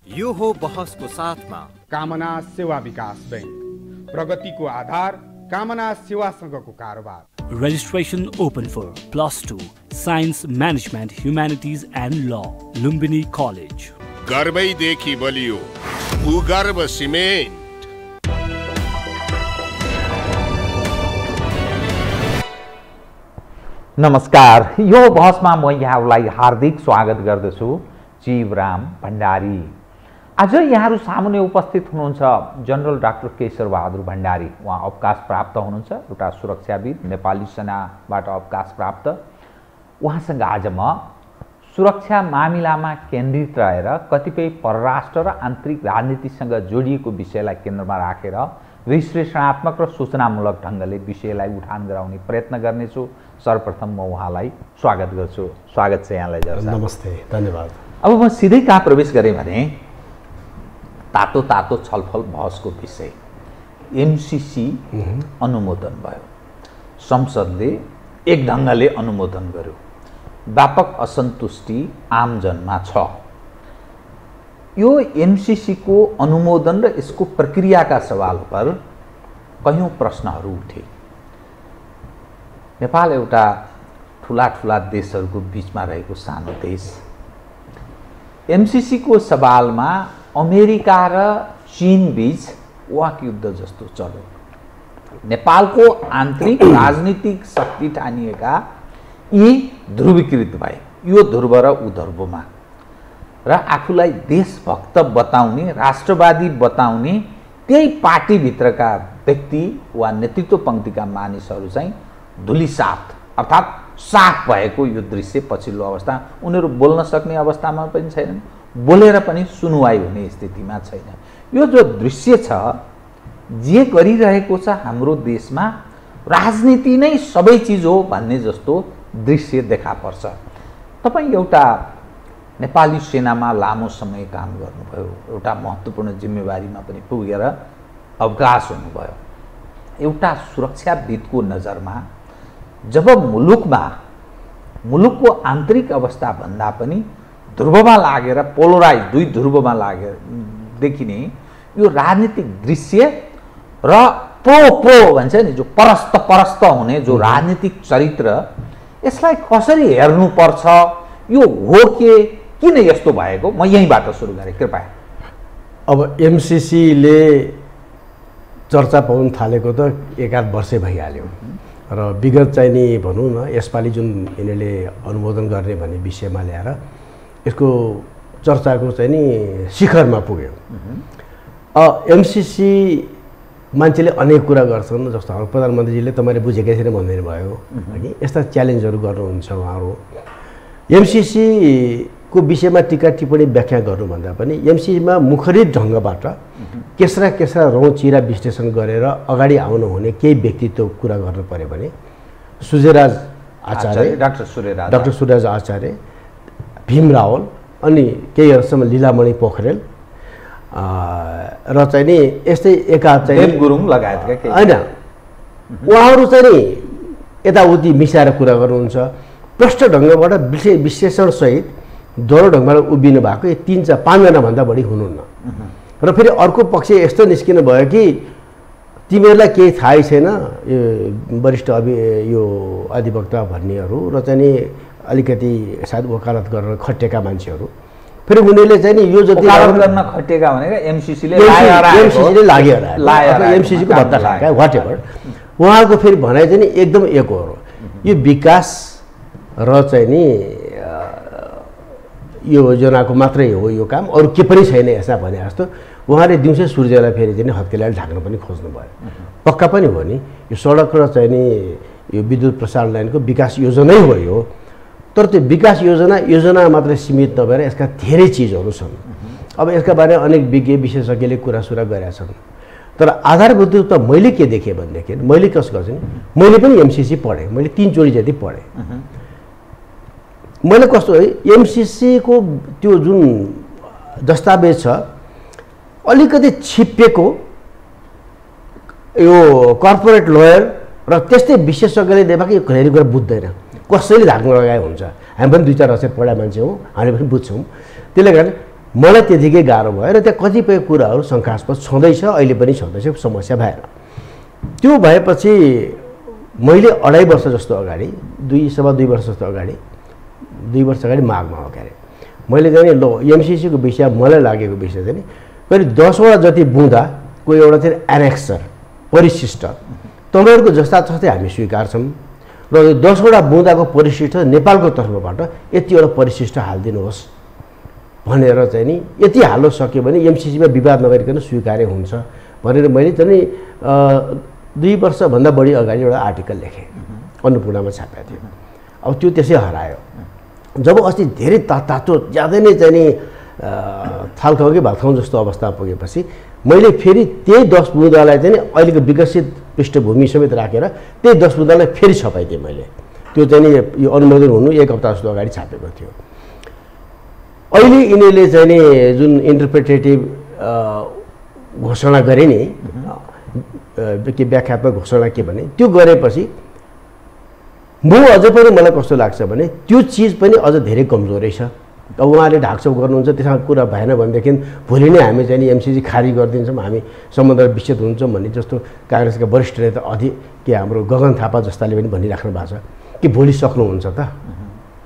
यो हो बहसको साथमा कामना सेवा विकास बैंक, प्रगतिको आधार कामना सेवासँगको कारोबार। Registration open for +2 Science Management Humanities and Law, Lumbini College. गर्वैदेखि बलियो भूगर्भ सिमेन्ट। नमस्कार, यो बहसमा म यहाँलाई हार्दिक स्वागत गर्दछु। जीवराम भण्डारी। आज यहाँहरू सामुन्ने उपस्थित हुनुहुन्छ जनरल डाक्टर केशर बहादुर भण्डारी। उहाँ अवकाश प्राप्त हुनुहुन्छ, एउटा सुरक्षाविद, नेपाली सेनाबाट अवकाश प्राप्त। उहाँसँग आज म सुरक्षा मामिलामा केन्द्रित रहेर कतिपय परराष्ट्र र आन्तरिक राजनीतिसँग जोडिएको विषयलाई केन्द्रमा राखेर विश्लेषणात्मक र सूचनामूलक ढङ्गले विषयलाई उठान गराउने प्रयत्न गर्नेछु। सर्वप्रथम म उहाँलाई स्वागत गर्छु। स्वागत छ यहाँलाई। नमस्ते, धन्यवाद। अब म सिधै कहाँ प्रवेश गरेँ भने तातो तातो छलफल बहसको विषय एमसीसी अनुमोदन भयो। संसदले एक ढङ्गले अनुमोदन गर्यो। व्यापक असन्तुष्टि आमजनमा छ। यो एमसीसी को अनुमोदन र यसको प्रक्रियाका सवाल पर कयौं प्रश्नहरू उठे। नेपाल एउटा ठुला ठुला देशहरूको बीचमा रहेको सानो देश। एमसीसी को सवालमा अमेरिका र चीन बीच वाक युद्ध जस्तो चल्यो। नेपालको आन्तरिक राजनीतिक शक्ति ठानिएका यी ध्रुवीकृत भए, यो ध्रुव र ऊ ध्रुवमा, र आफूलाई देशभक्त बताउने, राष्ट्रवादी बताउने त्यही पार्टीभित्रका व्यक्ति वा नेतृत्व पङ्क्तिका मानिसहरू चाहिँ धुलिसात अर्थात् साफ भएको यो दृश्य पछिल्लो अवस्था। उनीहरू बोल्न सक्ने अवस्थामा पनि छैनन्, बोलेर पनि सुनुवाई हुने स्थितिमा छैन। यो जो दृश्य छ, जे गरिरहेको छ हाम्रो देशमा, राजनीति नै सबै चिज हो भन्ने जस्तो दृश्य देखा पर्छ। तपाईँ एउटा नेपाली सेनामा लामो समय काम गर्नुभयो, एउटा महत्त्वपूर्ण जिम्मेवारीमा पनि पुगेर अवकाश हुनुभयो। एउटा सुरक्षाविदको नजरमा जब मुलुकको आन्तरिक अवस्था भन्दा पनि ध्रुवमा लागेर पोलराइज, दुई ध्रुवमा लागेर देखिने यो राजनीतिक दृश्य र प्रो भन्छ नि, जो परस्त हुने जो राजनीतिक चरित्र, यसलाई कसरी हेर्नुपर्छ? यो हो के किन यस्तो भएको? म यहीँबाट सुरु गरेँ, कृपया। अब एमसीसीले चर्चा पाउन थालेको त एकाध वर्षै भइहाल्यो र विगत चाहिँ नि भनौँ न, यसपालि जुन यिनीहरूले अनुमोदन गर्ने भन्ने विषयमा ल्याएर यसको चर्चाको चाहिँ नि शिखरमा पुग्यो। एमसीसी मान्छेले अनेक कुरा गर्छन्, जस्तो हाम्रो प्रधानमन्त्रीजीले तपाईँले बुझेकै छैन भन्दैन भयो कि यस्ता च्यालेन्जहरू गर्नुहुन्छ उहाँहरू। एमसीसी को विषयमा टिका टिप्पणी व्याख्या गर्नुभन्दा पनि एमसीसीमा मुखरित ढङ्गबाट केस्रा रौँ चिरा विश्लेषण गरेर अगाडि आउनुहुने केही व्यक्तित्व कुरा गर्नु पर्यो भने सुर्यराज आचार्य, डाक्टर सुर्यराज आचार्य, भीम रावल, अनि केही हदसम्म लीलामणि पोखरेल र चाहिँ नि यस्तै एका चाहिँ गुरुङ लगायतका होइन, उहाँहरू चाहिँ नि यताउति मिसाएर कुरा गर्नुहुन्छ। प्रष्ट ढङ्गबाट विश्लेषणसहित दोहोरो ढङ्गबाट उभिनु भएको 3-5 भन्दा बढी हुनुहुन्न। र फेरि अर्को पक्ष यस्तो निस्किनु भयो कि तिमीहरूलाई केही थाहै छैन, यो वरिष्ठ यो अधिवक्ता भन्नेहरू र चाहिँ नि अलिकति सायद वकालत गरेर खटेका मान्छेहरू, फेरि उनीहरूले चाहिँ नि यो जति गर्न खटेका भनेको एमसीसीले लागेर एमसीसीको भत्ता खाएका वाट एभर, उहाँहरूको फेरि भनाइ चाहिँ नि एकदम एक हो। यो विकास र चाहिँ नि यो योजनाको मात्रै हो यो काम, अरू के पनि छैन यसमा भने जस्तो उहाँले दिउँसै सूर्यलाई फेरि चाहिँ हत्केलाले ढाक्न पनि खोज्नु भयो। पक्का पनि हो नि, यो सडक र चाहिँ नि यो विद्युत प्रसारण लाइनको विकास योजनै हो यो, तर त्यो विकास योजना मात्रै सीमित नभएर यसका धेरै चिजहरू छन्। अब यसका बारेमा अनेक विज्ञ विशेषज्ञले कुरासुरा गरेका छन्, तर आधारभूत त मैले के देखेँ भनेदेखि, मैले कस गर्छु नि, मैले पनि एमसीसी पढेँ, मैले 3 चोटि जति पढेँ। मैले कस्तो है, एमसीसी को त्यो जुन दस्तावेज छ अलिकति छिप्पिएको, यो कर्पोरेट लयर र त्यस्तै विशेषज्ञले देखाएको यो धेरै कुरा बुझ्दैन, कसैले धाग्न लगाए हुन्छ। हामी पनि 2-4 अक्षर पढा मान्छे हौँ, हामी पनि बुझ्छौँ। त्यसले गर्दा मलाई त्यतिकै गाह्रो भयो र त्यहाँ कतिपय कुराहरू शङ्कास्पद छँदैछ, अहिले पनि छँदैछ, समस्या भएर। त्यो भएपछि मैले 2.5 वर्ष जस्तो अगाडि, 2.25 वर्ष जस्तो अगाडि, 2 वर्ष अगाडि माघमा हो क्यारे, मैले चाहिँ ल एमसिसीको विषय मलाई लागेको विषय चाहिँ करिब 10वटा जति बुँदाको एउटा चाहिँ एनेक्सर परिशिष्ट तपाईँहरूको जस्ता जस्तै हामी स्वीकार्छौँ र यो 10वटा बुँदाको परिशिष्ट नेपालको तर्फबाट यतिवटा परिशिष्ट हालिदिनुहोस् भनेर चाहिँ नि यति हाल्न सक्यो भने एमसिसीमा विवाद नगरिकन स्वीकार्य हुन्छ भनेर मैले चाहिँ 2 वर्षभन्दा बढी अगाडि एउटा आर्टिकल लेखेँ, अन्नपूर्णमा छापेको थियो। अब त्यो त्यसै हरायो। जब अस्ति धेरै तातो ज्यादै नै चाहिँ नि थालखाउँ कि भातखाउँ जस्तो अवस्था पुगेपछि मैले फेरि त्यही 10 बुँदालाई चाहिँ अहिलेको विकसित पृष्ठभूमि समेत राखेर त्यही 10 बुँदालाई फेरि छपाइदिएँ मैले। त्यो चाहिँ नि यो अनुमोदन हुनु 1 हप्ता जस्तो अगाडि छापेको थियो। अहिले यिनीहरूले चाहिँ नि जुन इन्टरप्रिटेटिभ घोषणा गरे नि, के व्याख्यात्मक घोषणा के भने त्यो गरेपछि म अझै पनि मलाई कस्तो लाग्छ भने त्यो चिज पनि अझ धेरै कमजोरै छ। अब उहाँले ढाकछोप गर्नुहुन्छ, त्यसमा कुरा भएन भनेदेखि भोलि नै हामी चाहिँ नि एमसिसी खारिज गरिदिन्छौँ, हामी सम्बन्ध विच्छेद हुन्छौँ भन्ने जस्तो काङ्ग्रेसका वरिष्ठ नेता के हाम्रो गगन थापा जस्ताले पनि भनिराख्नु भएको छ कि भोलि सक्नुहुन्छ त।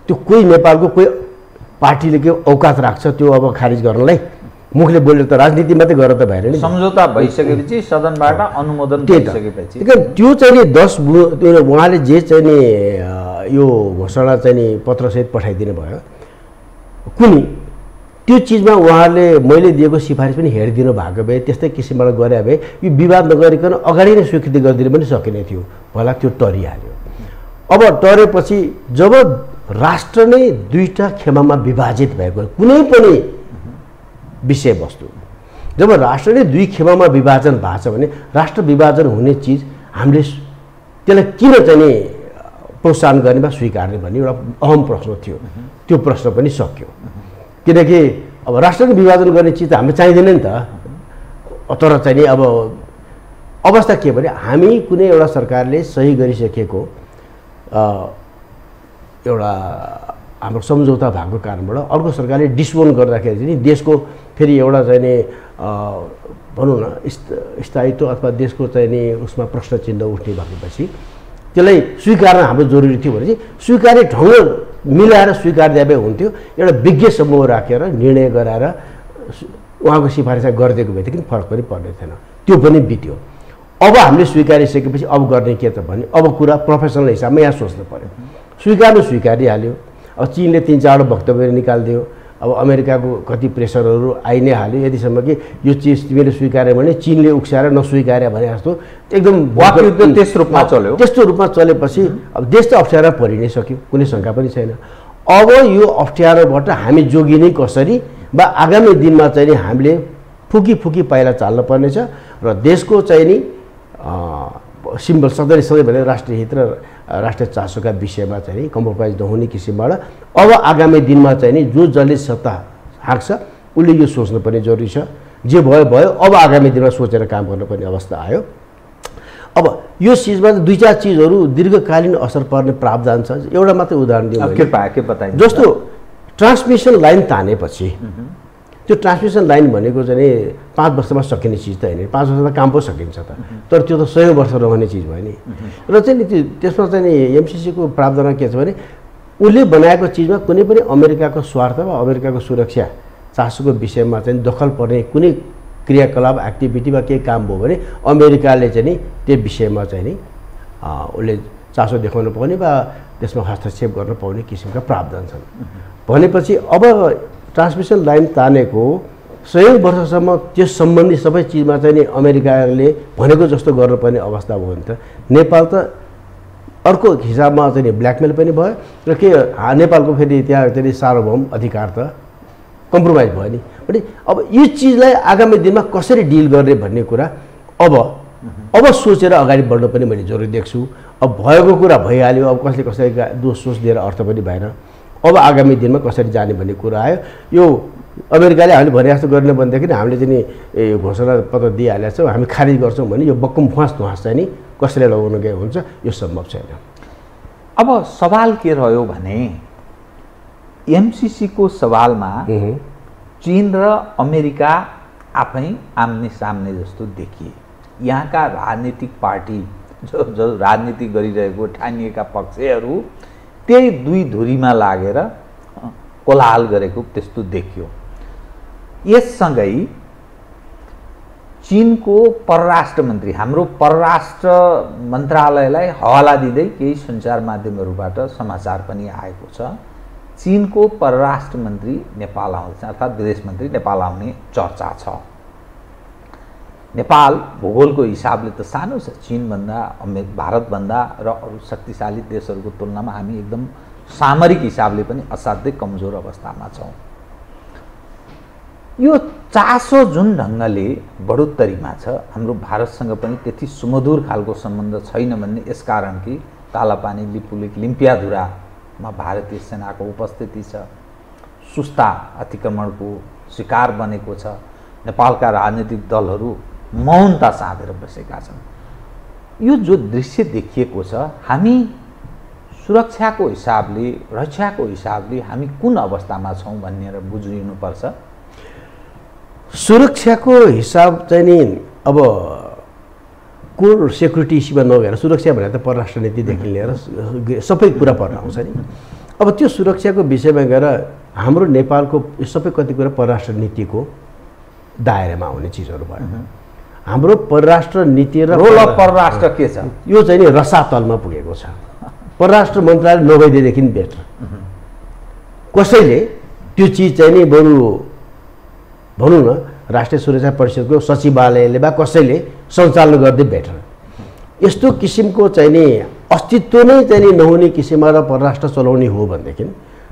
त्यो कोही नेपालको कोही पार्टीले के औकात राख्छ त्यो अब खारिज गर्नलाई? मुखले बोलेर त राजनीति मात्रै गरेर त भएन नि। सम्झौता भइसकेपछि सदनबाट अनुमोदन भइसकेपछि त्यो चाहिँ नि 10 उहाँले जे चाहिँ नि यो घोषणा चाहिँ नि पत्रसहित पठाइदिनु भयो, कुनै त्यो चिजमा उहाँहरूले मैले दिएको सिफारिस पनि हेरिदिनु भएको भए, त्यस्तै किसिमबाट गरे भए यो विवाद नगरिकन अगाडि नै स्वीकृति गरिदिनु पनि सकिने थियो होला। त्यो टरिहाल्यो। अब टरेपछि जब राष्ट्र नै 2टा खेमामा विभाजित भएको कुनै पनि विषयवस्तु, जब राष्ट्र नै 2 खेमामा विभाजन भएको छ भने राष्ट्र विभाजन हुने चिज हामीले त्यसलाई किन चाहिँ नि प्रोत्साहन गर्ने वा स्वीकार्ने भन्ने एउटा अहम प्रश्न थियो। त्यो प्रश्न पनि सक्यो, किनकि अब राष्ट्रको विभाजन गर्ने चिज त हामीले चाहिँदैन नि त। तर चाहिँ नि अब अवस्था के भने हामी कुनै एउटा सरकारले सही गरिसकेको एउटा हाम्रो सम्झौता भएको कारणबाट अर्को सरकारले डिसओन गर्दाखेरि चाहिँ देशको फेरि एउटा चाहिँ नि भनौँ न स्थायित्व अथवा देशको चाहिँ नि उसमा प्रश्न चिन्ह उठ्ने भएपछि त्यसलाई स्वीकार्न हाम्रो जरुरी थियो भने चाहिँ स्वीकार्य ढङ्ग मिलाएर स्वीकार्दै भए हुन्थ्यो। एउटा विज्ञ समूह राखेर निर्णय गराएर उहाँको सिफारिस गरिदिएको भएदेखि फरक पनि पर्ने थिएन। त्यो पनि बित्यो। अब हामीले स्वीकारिसकेपछि अब गर्ने के त भने अब कुरा प्रोफेसनल हिसाबमा यहाँ सोच्नु पर्यो। स्वीकारिहाल्यो। अब चिनले 3-4 वक्तव्य निकालिदियो। अब अमेरिकाको कति प्रेसरहरू आइ नै हाल्यो, यतिसम्म कि यो चिज तिमीले स्वीकार्यो भने चिनले उक्साएर नस्वीकार्यो भने जस्तो एकदम वाकयुद्ध त्यस रूपमा चल्यो। त्यस्तो रूपमा चलेपछि अब देश त अप्ठ्यारो परि नै सक्यो, कुनै शङ्का पनि छैन। अब यो अप्ठ्यारोबाट हामी जोगिने कसरी वा आगामी दिनमा चाहिँ नि हामीले फुकी पाइला चाल्न पर्नेछ र देशको चाहिँ नि सिम्बल सधैँ भने राष्ट्रिय हित र राष्ट्रिय चासोका विषयमा चाहिँ नि कम्प्रोमाइज नहुने किसिमबाट अब आगामी दिनमा चाहिँ नि जो जसले सत्ता हाँक्छ उसले यो सोच्नुपर्ने जरुरी छ। जे भयो अब आगामी दिनमा सोचेर काम गर्नुपर्ने अवस्था आयो। अब यो चिजमा 2-4 चिजहरू दीर्घकालीन असर पर्ने प्रावधान छ। एउटा मात्रै उदाहरण दिउँ, जस्तो ट्रान्समिसन लाइन तानेपछि त्यो ट्रान्समिसन लाइन भनेको चाहिँ 5 वर्षमा सकिने चिज त होइन, 5 वर्षमा काम पो सकिन्छ त, तर त्यो त 100 वर्ष रहने चिज भयो नि। र चाहिँ नि त्यसमा चाहिँ नि एमसिसीको प्रावधान के छ भने उसले बनाएको चिजमा कुनै पनि अमेरिकाको स्वार्थ वा अमेरिकाको सुरक्षा चासोको विषयमा चाहिँ दखल पर्ने कुनै क्रियाकलाप एक्टिभिटी वा केही काम भयो भने अमेरिकाले चाहिँ नि त्यो विषयमा चाहिँ नि उसले चासो देखाउन पाउने वा त्यसमा हस्तक्षेप गर्न पाउने किसिमका प्रावधान छन्। भनेपछि अब ट्रान्समिसन लाइन तानेको 100 वर्षसम्म त्यस सम्बन्धी सबै चिजमा चाहिँ नि अमेरिकाले भनेको जस्तो गर्नुपर्ने अवस्था भयो भने त नेपाल त अर्को हिसाबमा चाहिँ नि ब्ल्याकमेल पनि भयो र के नेपालको फेरि त्यहाँ चाहिँ सार्वभौम अधिकार त कम्प्रोमाइज भयो नि। भने अब यो चिजलाई आगामी दिनमा कसरी डिल गर्ने भन्ने कुरा अब सोचेर अगाडि बढ्नु पनि मैले जरुरी देख्छु। अब भएको कुरा भइहाल्यो, अब कसले दोष सोच दिएर अर्थ पनि भएन। अब आगामी दिनमा कसरी जाने भन्ने कुरा आयो। यो अमेरिकाले हामीले भने जस्तो गर्ने भनेदेखि हामीले चाहिँ नि घोषणा पत्र दिइहालेको छौँ, हामी खारिज गर्छौँ भने यो बक्कम फुवास चाहिँ नि कसैले लगाउन गएको हुन्छ, यो सम्भव छैन। अब सवाल के रह्यो भने एमसिसीको सवालमा चीन र अमेरिका आफै आम्ने सामने जस्तो देखिए। यहाँका राजनीतिक पार्टी जो राजनीति गरिरहेको ठानिएका पक्षहरू त्यही दुई धुरीमा लागेर कोलाहल गरेको त्यस्तो देखियो। यससँगै चीनको परराष्ट्र मन्त्री, हाम्रो परराष्ट्र मन्त्रालयलाई हवाला दिँदै केही सञ्चार माध्यमहरूबाट समाचार पनि आएको छ, चीनको परराष्ट्र मन्त्री नेपाल आउँछ अर्थात् विदेश मन्त्री नेपाल आउने चर्चा छ। नेपाल भूगोलको हिसाबले त सानो छ, चीनभन्दा भारतभन्दा र अरू शक्तिशाली देशहरूको तुलनामा हामी एकदम सामरिक हिसाबले पनि असाध्यै कमजोर अवस्थामा छौँ। यो चासो जुन ढङ्गले बढोत्तरीमा छ, हाम्रो भारतसँग पनि त्यति सुमधुर खालको सम्बन्ध छैन भन्ने यसकारण कि कालापानी, लिपुलेक, लिम्पियाधुरामा भारतीय सेनाको उपस्थिति छ, सुस्ता अतिक्रमणको शिकार बनेको छ, नेपालका राजनीतिक दलहरू मौनता साधेर बसेका छन्। यो जो दृश्य देखिएको छ, हामी सुरक्षाको हिसाबले, रक्षाको हिसाबले हामी कुन अवस्थामा छौँ भनेर बुझिनुपर्छ। सुरक्षाको हिसाब चाहिँ नि अब कोर सेक्युरिटी इस्युमा नगएर सुरक्षा भनेर त परराष्ट्र नीतिदेखि लिएर सबै कुरा पर्न आउँछ नि। अब त्यो सुरक्षाको विषयमा गएर हाम्रो नेपालको यो सबै कति कुरा परराष्ट्र नीतिको दायरामा आउने चिजहरू भयो। हाम्रो परराष्ट्र नीति र रोल अफ परराष्ट्र के छ, यो चाहिँ नि रसातलमा पुगेको छ। परराष्ट्र मन्त्रालय नभइदिएदेखि बेटर। कसैले त्यो चिज चाहिँ नि बरु भनौँ न राष्ट्रिय सुरक्षा परिषदको सचिवालयले वा कसैले सञ्चालन गर्दै बेटर। यस्तो किसिमको चाहिँ नि अस्तित्व नै चाहिँ नि नहुने किसिममा र परराष्ट्र चलाउने हो भनेदेखि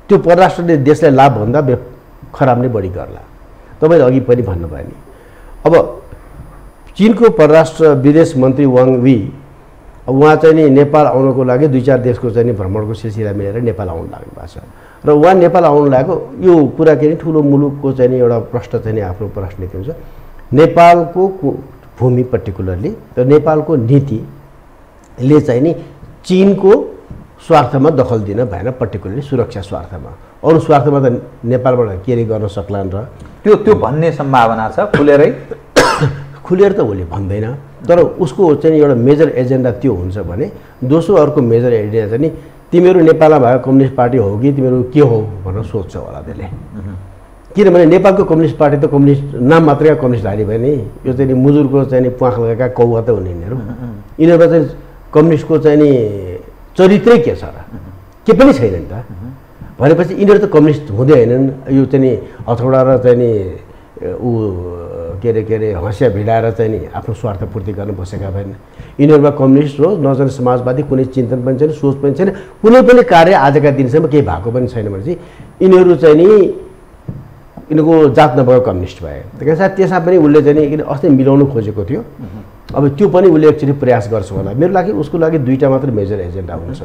त्यो परराष्ट्रले देशलाई लाभभन्दा खराब नै बढी गर्ला। तपाईँले अघि पनि भन्नुभयो नि, अब चीनको परराष्ट्र विदेश मन्त्री वाङ वी उहाँ चाहिँ नि नेपाल आउनको लागि 2-4 देशको चाहिँ नि भ्रमणको सिलसिला मिलेर नेपाल आउनु लाग्नु भएको छ र उहाँ नेपाल आउनु लागेको यो कुरा के नि ठुलो मुलुकको चाहिँ नि एउटा प्रश्न चाहिँ नि आफ्नो प्रश्न नीति हुन्छ। नेपालको भूमि पर्टिकुलरली र नेपालको नीतिले चाहिँ नि चीनको स्वार्थमा दखल दिन भएन, पर्टिकुलरली सुरक्षा स्वार्थमा। अरू स्वार्थमा त नेपालबाट के गर्न सक्लान् र त्यो भन्ने सम्भावना छ खुलेरै। खुलेर त उसले भन्दैन, तर उसको चाहिँ एउटा मेजर एजेन्डा त्यो हुन्छ भने दोस्रो अर्को मेजर एजेन्डा चाहिँ नि तिमीहरू नेपालमा भएको कम्युनिस्ट पार्टी हो कि तिमीहरू के हो भनेर सोध्छ होला त्यसले। किनभने नेपालको कम्युनिस्ट पार्टी त कम्युनिस्ट नाम मात्रै कम्युनिस्ट हारी भयो नि, यो चाहिँ नि मुजुरको चाहिँ नि प्वाख लगाएका कौवा त हुने यिनीहरू। यिनीहरूमा चाहिँ कम्युनिस्टको चाहिँ नि चरित्रै के छ र, के पनि छैन नि त। भनेपछि यिनीहरू त कम्युनिस्ट हुँदै होइनन्, यो चाहिँ नि हथौडा र चाहिँ नि ऊ के अरे हँसिया भिडाएर चाहिँ नि आफ्नो स्वार्थ पूर्ति गर्न बसेका भएन। यिनीहरूमा कम्युनिस्ट हो नजन समाजवादी कुनै चिन्तन पनि छैन, सोच पनि छैन, कुनै पनि कार्य आजका दिनसम्म केही भएको पनि छैन भने चाहिँ यिनीहरू चाहिँ नि यिनीहरूको जात नभएको कम्युनिस्ट भए। त्यही साथ त्यसमा पनि उसले चाहिँ नि अस्ति मिलाउनु खोजेको थियो। अब त्यो पनि उसले एकचोटि प्रयास गर्छ होला। मेरो लागि उसको लागि 2टा मात्र मेजर एजेन्डा हुन्छ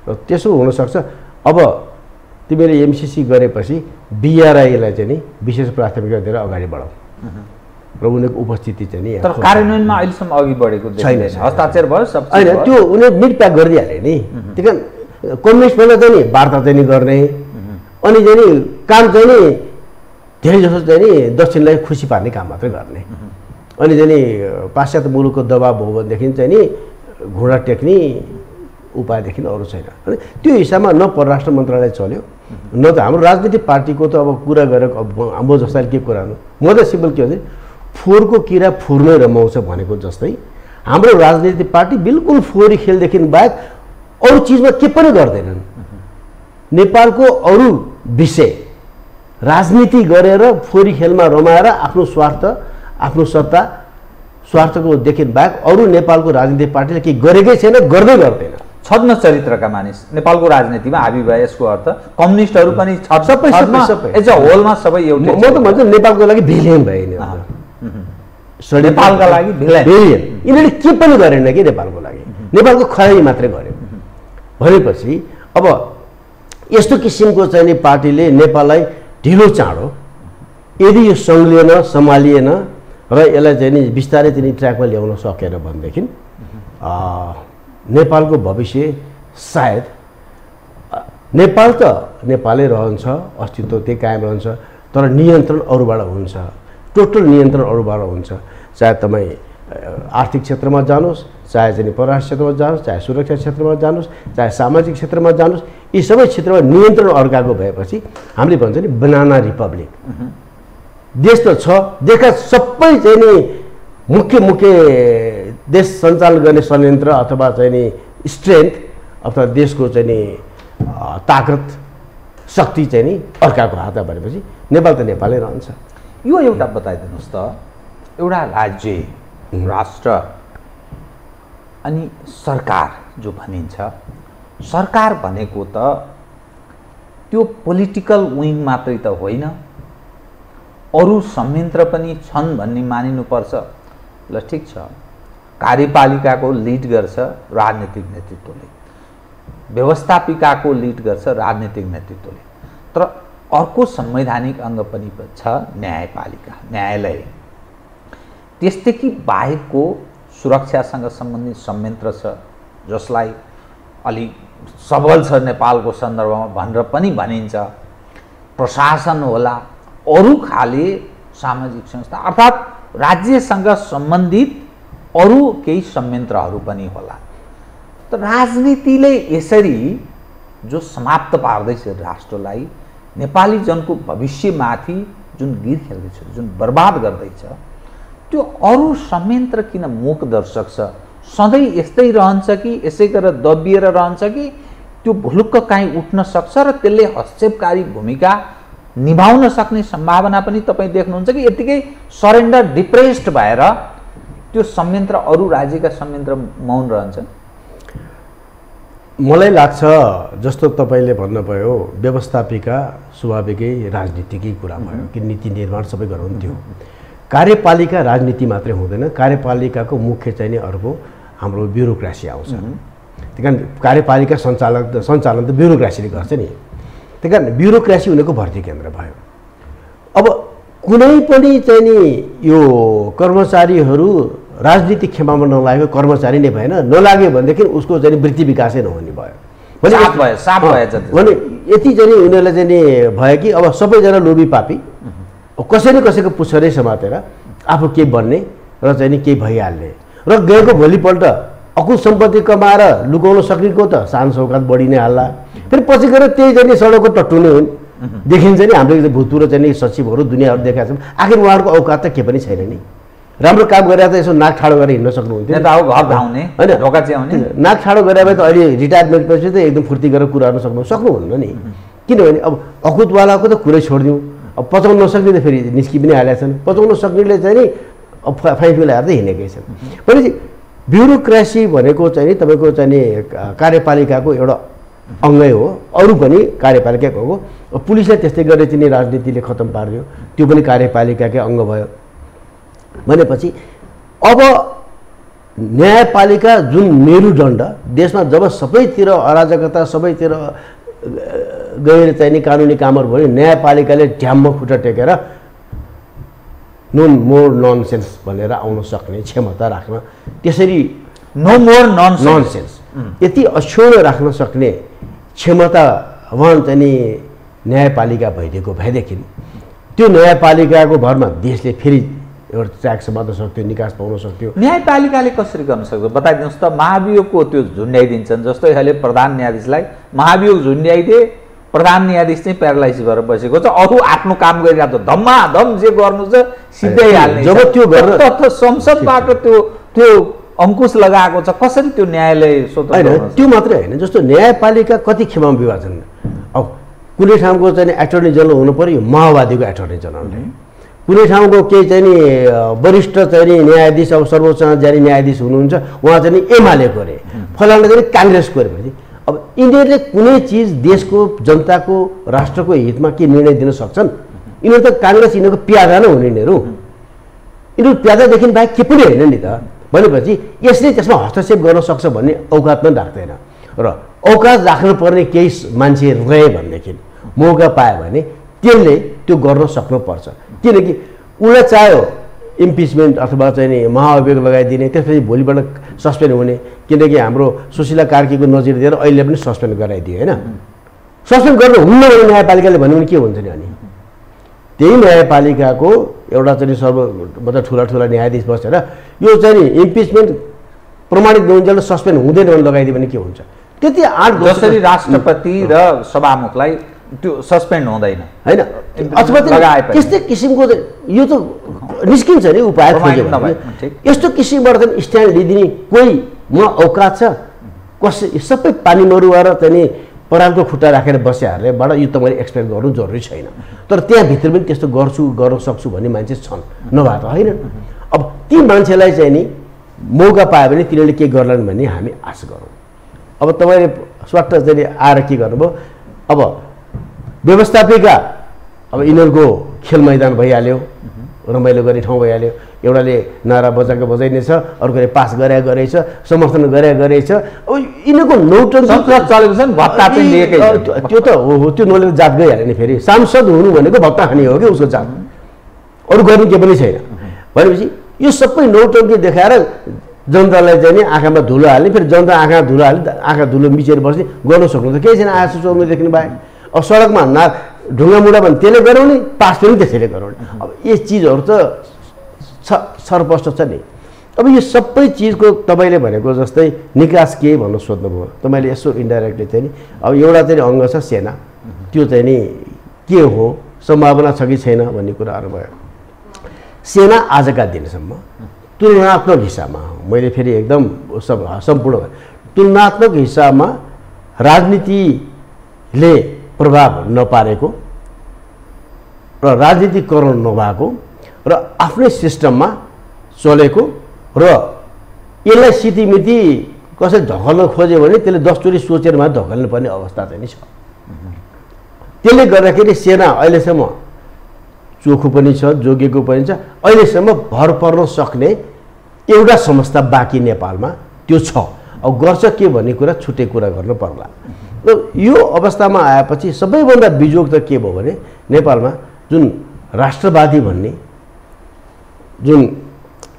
र त्यसो हुनसक्छ। अब तिमीले एमसिसी गरेपछि बिआरआईलाई चाहिँ नि विशेष प्राथमिकता दिएर अगाडि बढाऊ र उनीहरूको उपस्थिति चाहिँ नि तर कार्यान्वयनमा अहिलेसम्म अघि बढेको छैन। हस्ताक्षर भयो सब होइन, त्यो उनीहरू मिट प्याक गरिदिइहाले नि। त्यही कारण कम्युनिस्टबाट चाहिँ नि वार्ता चाहिँ नि गर्ने अनि चाहिँ नि काम चाहिँ नि धेरै जसो चाहिँ नि दक्षिणलाई खुसी पार्ने काम मात्रै गर्ने। अनि चाहिँ नि पाश्चात्य मुलुकको दबाब हो भनेदेखि चाहिँ नि घुँडा टेक्ने उपायदेखि अरू छैन। अनि त्यो हिसाबमा न परराष्ट्र मन्त्रालय चल्यो न त हाम्रो राजनीतिक पार्टीको त अब कुरा गरेर हाम्रो जस्तै के कुरा गर्नु। म त सिम्पल के भन्छ, फोहोरको किरा फुर्नै रमाउँछ भनेको जस्तै हाम्रो राजनीतिक पार्टी बिल्कुल फोहोरी खेलदेखि बाहेक अरू चिजमा के पनि गर्दैनन्। नेपालको अरू विषय राजनीति गरेर फोहोरी खेलमा रमाएर आफ्नो स्वार्थ, आफ्नो सत्ता, स्वार्थको देखि बाहेक अरू नेपालको राजनीतिक पार्टीले केही गरेकै छैन, गर्दै गर्दैन। छद्म चरित्रका मानिस नेपालको राजनीतिमा हाबी भए यसको अर्थ कम्युनिस्टहरू पनि सबै एज अ होलमा सबै एउटै। म त भन्छु नेपालको लागि भिलियन भयो नेपालका लागि भिलियन। यिनीहरूले के पनि गरेन कि नेपालको लागि, नेपालको खराबी मात्रै गर्यो भनेपछि अब यस्तो किसिमको चाहिँ नि पार्टीले नेपाललाई ढिलो चाँडो यदि यो सङ्लिएन, सम्हालिएन र यसलाई चाहिँ नि बिस्तारै चाहिँ ट्र्याकमा ल्याउन सकेन भनेदेखि नेपालको भविष्य सायद नेपाल त नेपालै रहन्छ, अस्तित्व त्यही कायम रहन्छ, तर नियन्त्रण अरूबाट हुन्छ, टोटल नियन्त्रण अरूबाट हुन्छ। चाहे तपाईँ आर्थिक क्षेत्रमा जानुहोस्, चाहे चाहिँ परराष्ट्र क्षेत्रमा जानुहोस्, चाहे सुरक्षा क्षेत्रमा जानुहोस्, चाहे सामाजिक क्षेत्रमा जानुहोस्, यी सबै क्षेत्रमा नियन्त्रण अर्काको भएपछि हामीले भन्छ नि बनाना रिपब्लिक। देश त छ, देशका सबै चाहिँ नि मुख्य देश सञ्चालन गर्ने संयन्त्र अथवा चाहिँ नि स्ट्रेन्थ अथवा देशको चाहिँ नि ताकत शक्ति चाहिँ नि अर्काको हातमा भनेपछि नेपाल त नेपालै रहन्छ। यो एउटा बताइदिनुहोस् त, एउटा राज्य, राष्ट्र अनि सरकार जो भनिन्छ, सरकार भनेको त त्यो पोलिटिकल विङ मात्रै त होइन, अरू संयन्त्र पनि छन् भन्ने मानिनुपर्छ। ल ठिक छ, कार्यपालिकाको लिड गर्छ राजनीतिक नेतृत्वले, व्यवस्थापिकाको लिड गर्छ राजनीतिक नेतृत्वले, तर अर्को संवैधानिक अङ्ग पनि छ न्यायपालिका, न्यायालय। त्यसदेखि बाहेकको सुरक्षासँग सम्बन्धित संयन्त्र छ जसलाई अलि सबल छ नेपालको सन्दर्भमा भनेर पनि भनिन्छ। प्रशासन होला, अरू खाले सामाजिक संस्था अर्थात् राज्यसँग सम्बन्धित अरू केही संयन्त्रहरू पनि होला। त राजनीतिले यसरी जो समाप्त पार्दैछ राष्ट्रलाई, नेपाली जनको भविष्यमाथि जुन गिर खेल्दैछ, जुन बर्बाद गर्दैछ, त्यो अरू संयन्त्र किन मूक दर्शक छ? सधैँ यस्तै रहन्छ कि यसै गरेर दबिएर रहन्छ कि त्यो भुलुक्क काहीँ उठ्न सक्छ र त्यसले हस्तक्षेपकारी भूमिका निभाउन सक्ने सम्भावना पनि तपाईँ देख्नुहुन्छ कि यतिकै सरेन्डर डिप्रेस्ड भएर त्यो संयन्त्र अरू राज्यका संयन्त्र मौन रहन्छन्? मलाई लाग्छ जस्तो तपाईँले भन्नुभयो व्यवस्थापिका स्वाभाविकै राजनीतिकै कुरा भयो कि नीति निर्माण सबै गराउँथ्यो। कार्यपालिका राजनीति मात्रै हुँदैन, कार्यपालिकाको मुख्य चाहिँ नि अर्को हाम्रो ब्युरोक्रेसी आउँछ। त्यही कारण कार्यपालिका सञ्चालन त ब्युरोक्रेसीले गर्छ नि। त्यही कारण ब्युरोक्रेसी उनीहरूको भर्ती केन्द्र भयो। अब कुनै पनि चाहिँ नि यो कर्मचारीहरू राजनीतिक खेमामा नलागेको कर्मचारी नै भएन, नलाग्यो भनेदेखि उसको चाहिँ वृत्ति विकासै नहुने भयो भने यति चाहिँ उनीहरूलाई चाहिँ नि भयो कि अब सबैजना लोभी पापी कसैले कसैको पुच्छरै समातेर आफू केही बन्ने र चाहिँ नि केही भइहाल्ने र गएको भोलिपल्ट अकुल सम्पत्ति कमाएर लुकाउन सक्नेको त सान सौकात बढी नै हाल्ला, फेरि पछि गएर त्यही चाहिँ सडकको टट्टु नै हुन्। देखिन्छ नि हाम्रो भूतपूर्व चाहिँ सचिवहरू दुनियाँहरू देखाएको छन्, आखिर उहाँहरूको औकात त के पनि छैन नि। राम्रो काम गरेर त यसो नाक ठाडो गरेर हिँड्न सक्नुहुन्थ्यो होइन, नाक ठाडो गरेर त अहिले रिटायरमेन्ट पछि त एकदम फुर्ती गरेर कुरा गर्न सक्नुहुन्न नि। किनभने अब अकुतवालाको त कुरै छोडिदिउँ, अब पचाउन नसक्ने त फेरि निस्कि पनि हालेका छन्, पचाउन सक्नेले चाहिँ नि अब फाइफी लगाएर त हिँडेकै छन्। भनेपछि ब्युरोक्रेसी भनेको चाहिँ नि तपाईँको चाहिँ नि कार्यपालिकाको एउटा अङ्गै हो, अरू पनि कार्यपालिकाको हो। पुलिसलाई त्यस्तै गरेर चाहिँ राजनीतिले खत्तम पारिदियो, त्यो पनि कार्यपालिकाकै अङ्ग भयो। भनेपछि अब न्यायपालिका जुन मेरुदण्ड देशमा जब सबैतिर अराजकता सबैतिर गएर चाहिँ नि कानुनी कामहरू भयो, न्यायपालिकाले ढ्याम्म खुट्टा टेकेर नो मोर ननसेन्स भनेर आउन सक्ने क्षमता राख्न, त्यसरी नो मोर ननसेन्स यति अक्षुण्ण राख्न सक्ने क्षमतावान चाहिँ नि न्यायपालिका भइदिएको भएदेखि त्यो न्यायपालिकाको भरमा देशले फेरि एउटा ट्याक्स समात्न सक्थ्यो, निकास पाउन सक्थ्यो। न्यायपालिकाले कसरी गर्न सक्छ बताइदिनुहोस् त? महाभियोगको त्यो झुन्ड्याइदिन्छन्, जस्तै अहिले प्रधान न्यायाधीशलाई महाभियोग झुन्ड्याइदिए, प्रधान न्यायाधीश चाहिँ प्यारालाइज भएर बसेको छ, अरू आफ्नो काम गरिरहेको छ, धम्माधम जे गर्नु छ सिधै हाल्ने। जब त्यो गर्न संसदबाट त्यो अङ्कुश लगाएको छ, कसरी त्यो न्यायालय स्वतन्त्र होइन? त्यो मात्रै होइन, जस्तो न्यायपालिका कति खेमामा विभाजन। अब कुनै ठाउँको चाहिँ एटर्नी जनरल हुनु पर्यो माओवादीको एटर्नी जनरलले, कुनै ठाउँको केही चाहिँ नि वरिष्ठ चाहिँ नि न्यायाधीश अब सर्वोच्चमा जारी न्यायाधीश हुनुहुन्छ उहाँ चाहिँ नि एमालेको अरे, फलाना चाहिँ काङ्ग्रेसको अरे। भने अब यिनीहरूले कुनै चिज देशको जनताको राष्ट्रको हितमा के निर्णय दिन सक्छन्? यिनीहरू त काङ्ग्रेस यिनीहरूको प्यादा नै हुने यिनीहरू, यिनीहरू प्यादादेखि बाहेक के पनि होइन नि त। भनेपछि यसले त्यसमा हस्तक्षेप गर्न सक्छ भन्ने औकात पनि राख्दैन, र औकात राख्नुपर्ने केही मान्छे रहे भनेदेखि मौका पायो भने त्यसले त्यो गर्न सक्नुपर्छ। किनकि उसलाई चाह्यो इम्पिचमेन्ट अथवा चाहिँ नि महाअभियोग लगाइदिने, त्यसपछि भोलिपल्ट सस्पेन्ड हुने, किनकि हाम्रो सुशीला कार्कीको नजिर दिएर अहिले पनि सस्पेन्ड गराइदियो होइन। सस्पेन्ड गर्नु हुन्न भने न्यायपालिकाले भन्यो भने के हुन्छ नि? अनि त्यही न्यायपालिकाको एउटा चाहिँ मतलब ठुला न्यायाधीश बसेर यो चाहिँ नि इम्पिचमेन्ट प्रमाणित नहुन्जेल सस्पेन्ड हुँदैन भने लगाइदियो भने के हुन्छ? त्यति 8 जसरी राष्ट्रपति र सभामुखलाई त्यो सस्पेन्ड हुँदैन हैन, अथवा त्यस्तै किसिमको यो त निस्किन्छ नि उपाय खोज्यो भने। यस्तो किसिमबाट चाहिँ स्ट्यान्ड लिइदिने कोही म औकात छ कसै सबै पानी मरुवा र चाहिँ परालको खुट्टा राखेर बस्याहरूलेबाट यो त मैले एक्सपेक्ट गर्नु जरुरी छैन। तर त्यहाँभित्र पनि त्यस्तो गर्न सक्छु भन्ने मान्छे छन्, नभए त होइन। अब ती मान्छेलाई चाहिँ नि मौका पायो भने तिनीहरूले के गर्लान् भन्ने हामी आश गरौँ। अब तपाईँले स्वाट चाहिँ आएर के गर्नुभयो? अब व्यवस्थापिका अब यिनीहरूको खेल मैदान भइहाल्यो, रमाइलो गर्ने ठाउँ भइहाल्यो। एउटाले नारा बजाइने छ, अर्कोले पास गरेछ, समर्थन गरेछ। अब यिनीहरूको नौटङ्की चलेको छ नि, भत्ता पनि लिएकै त्यो त हो, त्यो नलेको जात गइहाल्यो नि। फेरि सांसद हुनु भनेको भत्ता खाने हो कि उसको जात, अरू गर्नु के पनि छैन। भनेपछि यो सबै नौटङ्की देखाएर जनतालाई चाहिँ नि आँखामा धुलो हाल्ने, फेरि जनता आँखा धुलो हाल्ने, आँखा धुलो मिचेर बस्ने, गर्न सक्नु त केही छैन। आशा चौरमा देख्नु बाहेक अब सडकमा ढुङ्गा मुढा भने त्यसले गराउने, पास पनि त्यसैले गराउने। अब यी चिजहरू त सरपष्ट छ नि। अब यो सबै चिजको तपाईँले भनेको जस्तै निकास के भन्नु सोध्नुभयो तपाईँले, यसो इन्डाइरेक्टली चाहिँ नि अब एउटा चाहिँ अङ्ग छ सेना, त्यो चाहिँ नि के हो, सम्भावना छ कि छैन भन्ने कुराहरू भयो। सेना आजका दिनसम्म तुलनात्मक हिसाबमा, मैले फेरि एकदम सम्पूर्ण तुलनात्मक हिसाबमा राजनीतिले प्रभाव नपारेको र राजनीतिकरण नभएको र आफ्नै सिस्टममा चलेको र यसलाई सितिमिति कसै ढकल्न खोज्यो भने त्यसले 10 चोटि सोचेर मात्र ढकल्नु पर्ने अवस्था चाहिँ नि छ। त्यसले गर्दाखेरि सेना अहिलेसम्म चोखो पनि छ, जोगिएको पनि छ। अहिलेसम्म भर पर्न सक्ने एउटा संस्था बाँकी नेपालमा त्यो छ। अब गर्छ के भन्ने कुरा छुट्टै कुरा गर्नु पर्ला। र यो अवस्थामा आएपछि सबैभन्दा बिजोग त के भयो भने नेपालमा जुन राष्ट्रवादी भन्ने, जुन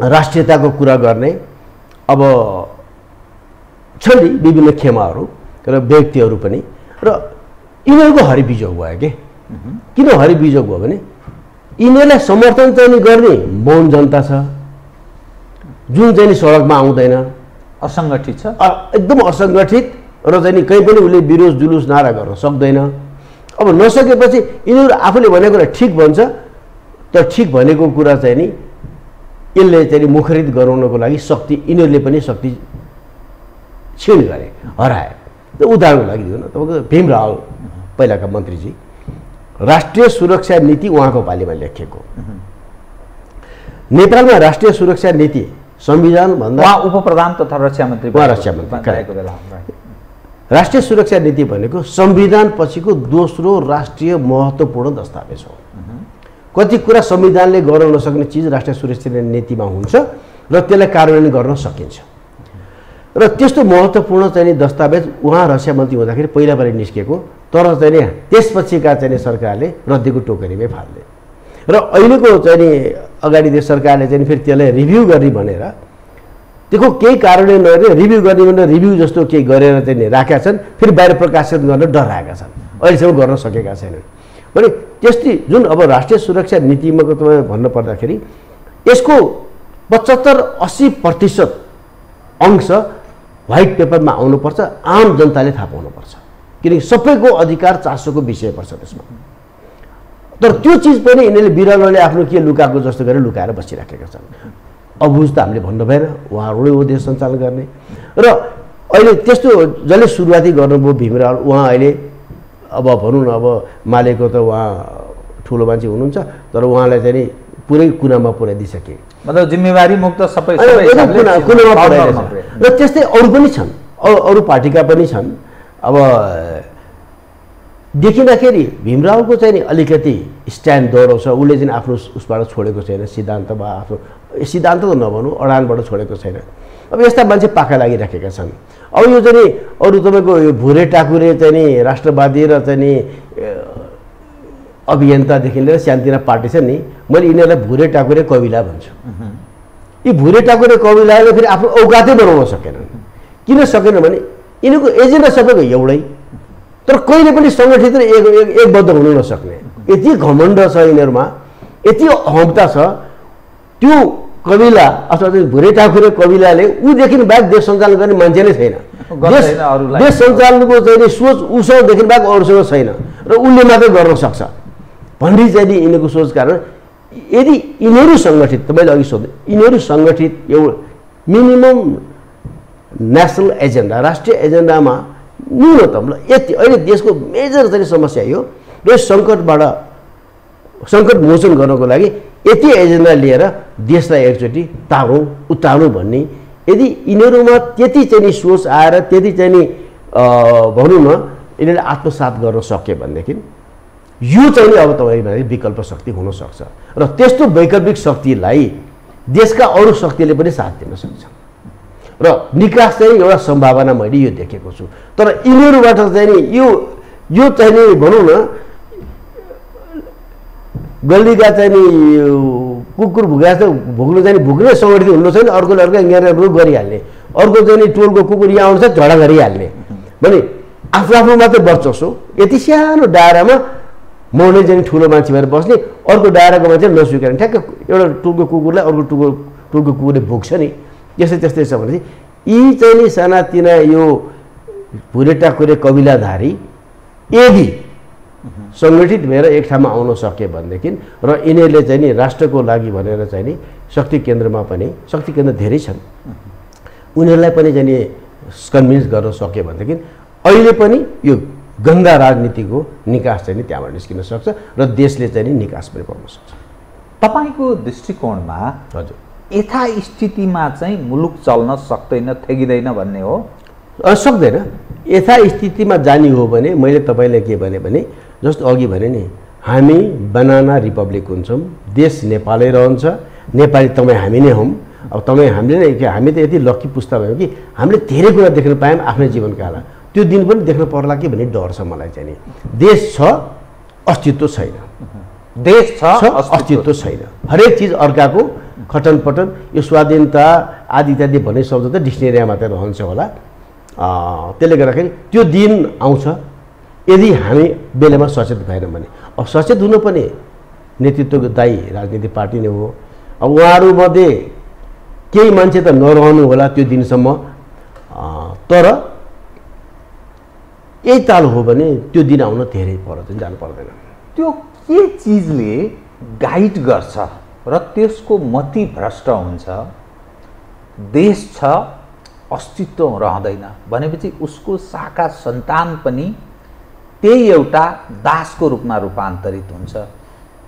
राष्ट्रियताको कुरा गर्ने अब छ नि विभिन्न खेमाहरू र व्यक्तिहरू पनि, र यिनीहरूको हरिबिजोग भयो के। किन हरिबिजोग भयो भने यिनीहरूलाई समर्थन चाहिँ गर्ने मौन जनता छ, जुन चाहिँ सडकमा आउँदैन, असङ्गठित छ, एकदम असङ्गठित र चाहिँ कहीँ पनि उसले विरोध जुलुस नारा गर्न सक्दैन। अब नसकेपछि यिनीहरू आफूले भनेको कुरा ठिक भन्छ, तर ठिक भनेको कुरा चाहिँ नि यसले चाहिँ मुखरित गराउनको लागि शक्ति यिनीहरूले पनि शक्ति क्षीण गरे, हराए। उदाहरणको लागि दिनु न, तपाईँको भीम रावल पहिलाका मन्त्रीजी, राष्ट्रिय सुरक्षा नीति उहाँको पालिमा लेखिएको। नेपालमा राष्ट्रिय सुरक्षा नीति संविधान भन्दा उप प्रधान तथा रक्षा मन्त्री राष्ट्रिय सुरक्षा नीति भनेको संविधान पछिको दोस्रो राष्ट्रिय महत्त्वपूर्ण दस्तावेज हो। कति कुरा संविधानले गर्न नसक्ने चिज राष्ट्रिय सुरक्षा नीतिमा हुन्छ र त्यसलाई कार्यान्वयन गर्न सकिन्छ। र त्यस्तो महत्त्वपूर्ण चाहिँ दस्तावेज उहाँ रक्षा मन्त्री हुँदाखेरि पहिला पालि निस्केको, तर चाहिँ त्यसपछिका चाहिँ सरकारले रद्दीको टोकरीमै फाल्ने र अहिलेको चाहिँ अगाडि देश सरकारले चाहिँ फेरि त्यसलाई रिभ्यू गर्ने भनेर त्यसको केही कारणले नगर्ने रिभ्यू गर्ने भनेर रिभ्यू जस्तो केही गरेर चाहिँ राखेका छन्, फेरि बाहिर प्रकाशित गर्न डराएका छन्, अहिलेसम्म गर्न सकेका छैनन्। भने त्यस्तै जुन अब राष्ट्रिय सुरक्षा नीतिमा तपाईँ भन्नु पर्दाखेरि यसको 75-80% अंश व्हाइट पेपरमा आउनुपर्छ, आम जनताले थाहा पाउनुपर्छ, किनकि सबैको अधिकार चासोको विषय पर्छ त्यसमा। तर त्यो चिज पनि यिनीहरूले बिरालोले आफ्नो के लुकाएको जस्तो गरेर लुकाएर बसिराखेका छन्। अबुझ त हामीले भन्नु भएन, उहाँहरूले हो देश सञ्चालन गर्ने। र अहिले त्यस्तो जसले सुरुवाती गर्नुभयो भीमराव, उहाँ अहिले अब भनौँ न अब मालेको त उहाँ ठुलो मान्छे हुनुहुन्छ, तर उहाँलाई चाहिँ पुरै कुनामा पुर्याइदिइसके, मतलब जिम्मेवारी मुक्त सबै कुनामा पुर्याइदिएछ। र त्यस्तै अरू पनि छन्, अरू पार्टीका पनि छन्। अब देखिँदाखेरि भीमरावको चाहिँ अलिकति स्ट्यान्ड दोहोरो छ, उसले चाहिँ आफ्नो उसबाट छोडेको छैन, सिद्धान्तमा आफ्नो सिद्धान्त त नभनौँ अडानबाट छोडेको छैन। अब यस्ता मान्छे पाखा लागिराखेका छन्। अब यो चाहिँ अरू तपाईँको यो भुरे टाकुरे चाहिँ राष्ट्रवादी र चाहिँ अभियन्तादेखि लिएर शान्तिना पार्टी छ नि, मैले यिनीहरूलाई भुरे टाकुरे कविला भन्छु। यी भुरे टाकुरे कविलाले फेरि आफ्नो औकातै बनाउन सकेनन्। किन सकेन भने यिनीहरूको एजेन्डा सबैको एउटै, तर कहिले पनि सङ्गठित र एकबद्ध हुन नसक्ने। यति घमण्ड छ यिनीहरूमा, यति अहमता छ। त्यो कविला अथवा भुरे ठाकुरे कविलाले ऊदेखि बाहेक देश सञ्चालन गर्ने मान्छे नै छैन। देश सञ्चालनको चाहिँ सोच उसँगदेखि बाहेक अरूसँग छैन र उसले मात्रै गर्न सक्छ भन्ने चाहिँ नि यिनीहरूको सोच कारण यदि यिनीहरू सङ्गठित, तपाईँले अघि सोध्नु, यिनीहरू सङ्गठित एउटा मिनिमम नेसनल एजेन्डा, राष्ट्रिय एजेन्डामा न्यूनतम ल यति अहिले देशको मेजर चाहिँ समस्या यो, यस सङ्कटबाट सङ्कट मोचन गर्नको लागि यति एजेन्डा लिएर देशलाई एकचोटि तारौँ उतारौँ भन्ने यदि यिनीहरूमा त्यति चाहिँ नि सोच आएर त्यति चाहिँ नि भनौँ न यिनीहरूले आत्मसात गर्न सक्यो भनेदेखि यो चाहिँ नि अब तपाईँले विकल्प शक्ति हुनसक्छ र त्यस्तो वैकल्पिक शक्तिलाई देशका अरू शक्तिले पनि साथ दिन सक्छ र निकास चाहिँ एउटा सम्भावना मैले यो देखेको छु। तर यिनीहरूबाट चाहिँ नि यो चाहिँ नि भनौँ न गल्लीका चाहिँ नि कुकुर भुगा जस्तो भुक्नु चाहिँ भुक्ने सङ्गठित हुनु छैन, अर्कोले अर्को यहाँ गरिहाल्ने, अर्को चाहिँ नि टोलको कुकुर यहाँ आउँछ झगडा गरिहाल्ने भने आफ्नो आफ्नो मात्रै वर्चस्व यति सानो दायरामा म नै चाहिँ ठुलो मान्छे भएर बस्ने, अर्को दायराको मान्छे नस्वीकार्ने, ठ्याक्क एउटा टोलको कुकुरलाई अर्को टोलको कुकुरले भुक्छ नि, यस्तै त्यस्तै छ भनेपछि यी चाहिँ नि सानातिना यो भुरे टाकुरे कविलाधारी यदि सङ्गठित भएर एक ठाउँमा आउन सक्यो भनेदेखि र यिनीहरूले चाहिँ नि राष्ट्रको लागि भनेर चाहिँ नि शक्ति केन्द्रमा पनि, शक्ति केन्द्र धेरै छन्, उनीहरूलाई पनि चाहिँ नि कन्भिन्स गर्न सक्यो भनेदेखि अहिले पनि यो गन्दा राजनीतिको निकास चाहिँ नि त्यहाँबाट निस्किन सक्छ र देशले चाहिँ नि निकास पनि पाउन सक्छ। तपाईँको दृष्टिकोणमा हजुर यथास्थितिमा चाहिँ मुलुक चल्न सक्दैन, ठेगिँदैन भन्ने हो? सक्दैन। यथास्थितिमा जाने हो भने मैले तपाईँलाई के भने जस्तो अघि भने नि हामी बनाना रिपब्लिक हुन्छौँ, देश नेपालै रहन्छ, नेपाली तपाईँ हामी नै हौँ। अब तपाईँ हामीले नै हामी त यति लक्की पुस्ता भयौँ कि हामीले धेरै कुरा देख्न पायौँ आफ्नै जीवनकालमा, त्यो दिन पनि देख्न पर्ला कि भन्ने डर छ मलाई चाहिँ नि। देश छ अस्तित्व छैन, देश छ अस्तित्व छैन, हरेक चिज अर्काको खटन पटन यो स्वाधीनता आदि इत्यादि भन्ने शब्द त डिक्सनेरीमा मात्रै रहन्छ होला। त्यसले गर्दाखेरि त्यो दिन आउँछ यदि हामी बेलामा सचेत भएनौँ भने। अब सचेत हुनुपर्ने नेतृत्वको दायी राजनीतिक पार्टी नै हो। अब उहाँहरूमध्ये केही मान्छे त नरहनु होला त्यो दिनसम्म, तर यही ताल हो भने त्यो दिन आउन धेरै पर चाहिँ जानु पर्दैन। त्यो के चिजले गाइड गर्छ र त्यसको मति भ्रष्ट हुन्छ? देश छ अस्तित्व रहँदैन भनेपछि उसको शाखा सन्तान पनि त्यही एउटा दासको रूपमा रूपान्तरित हुन्छ।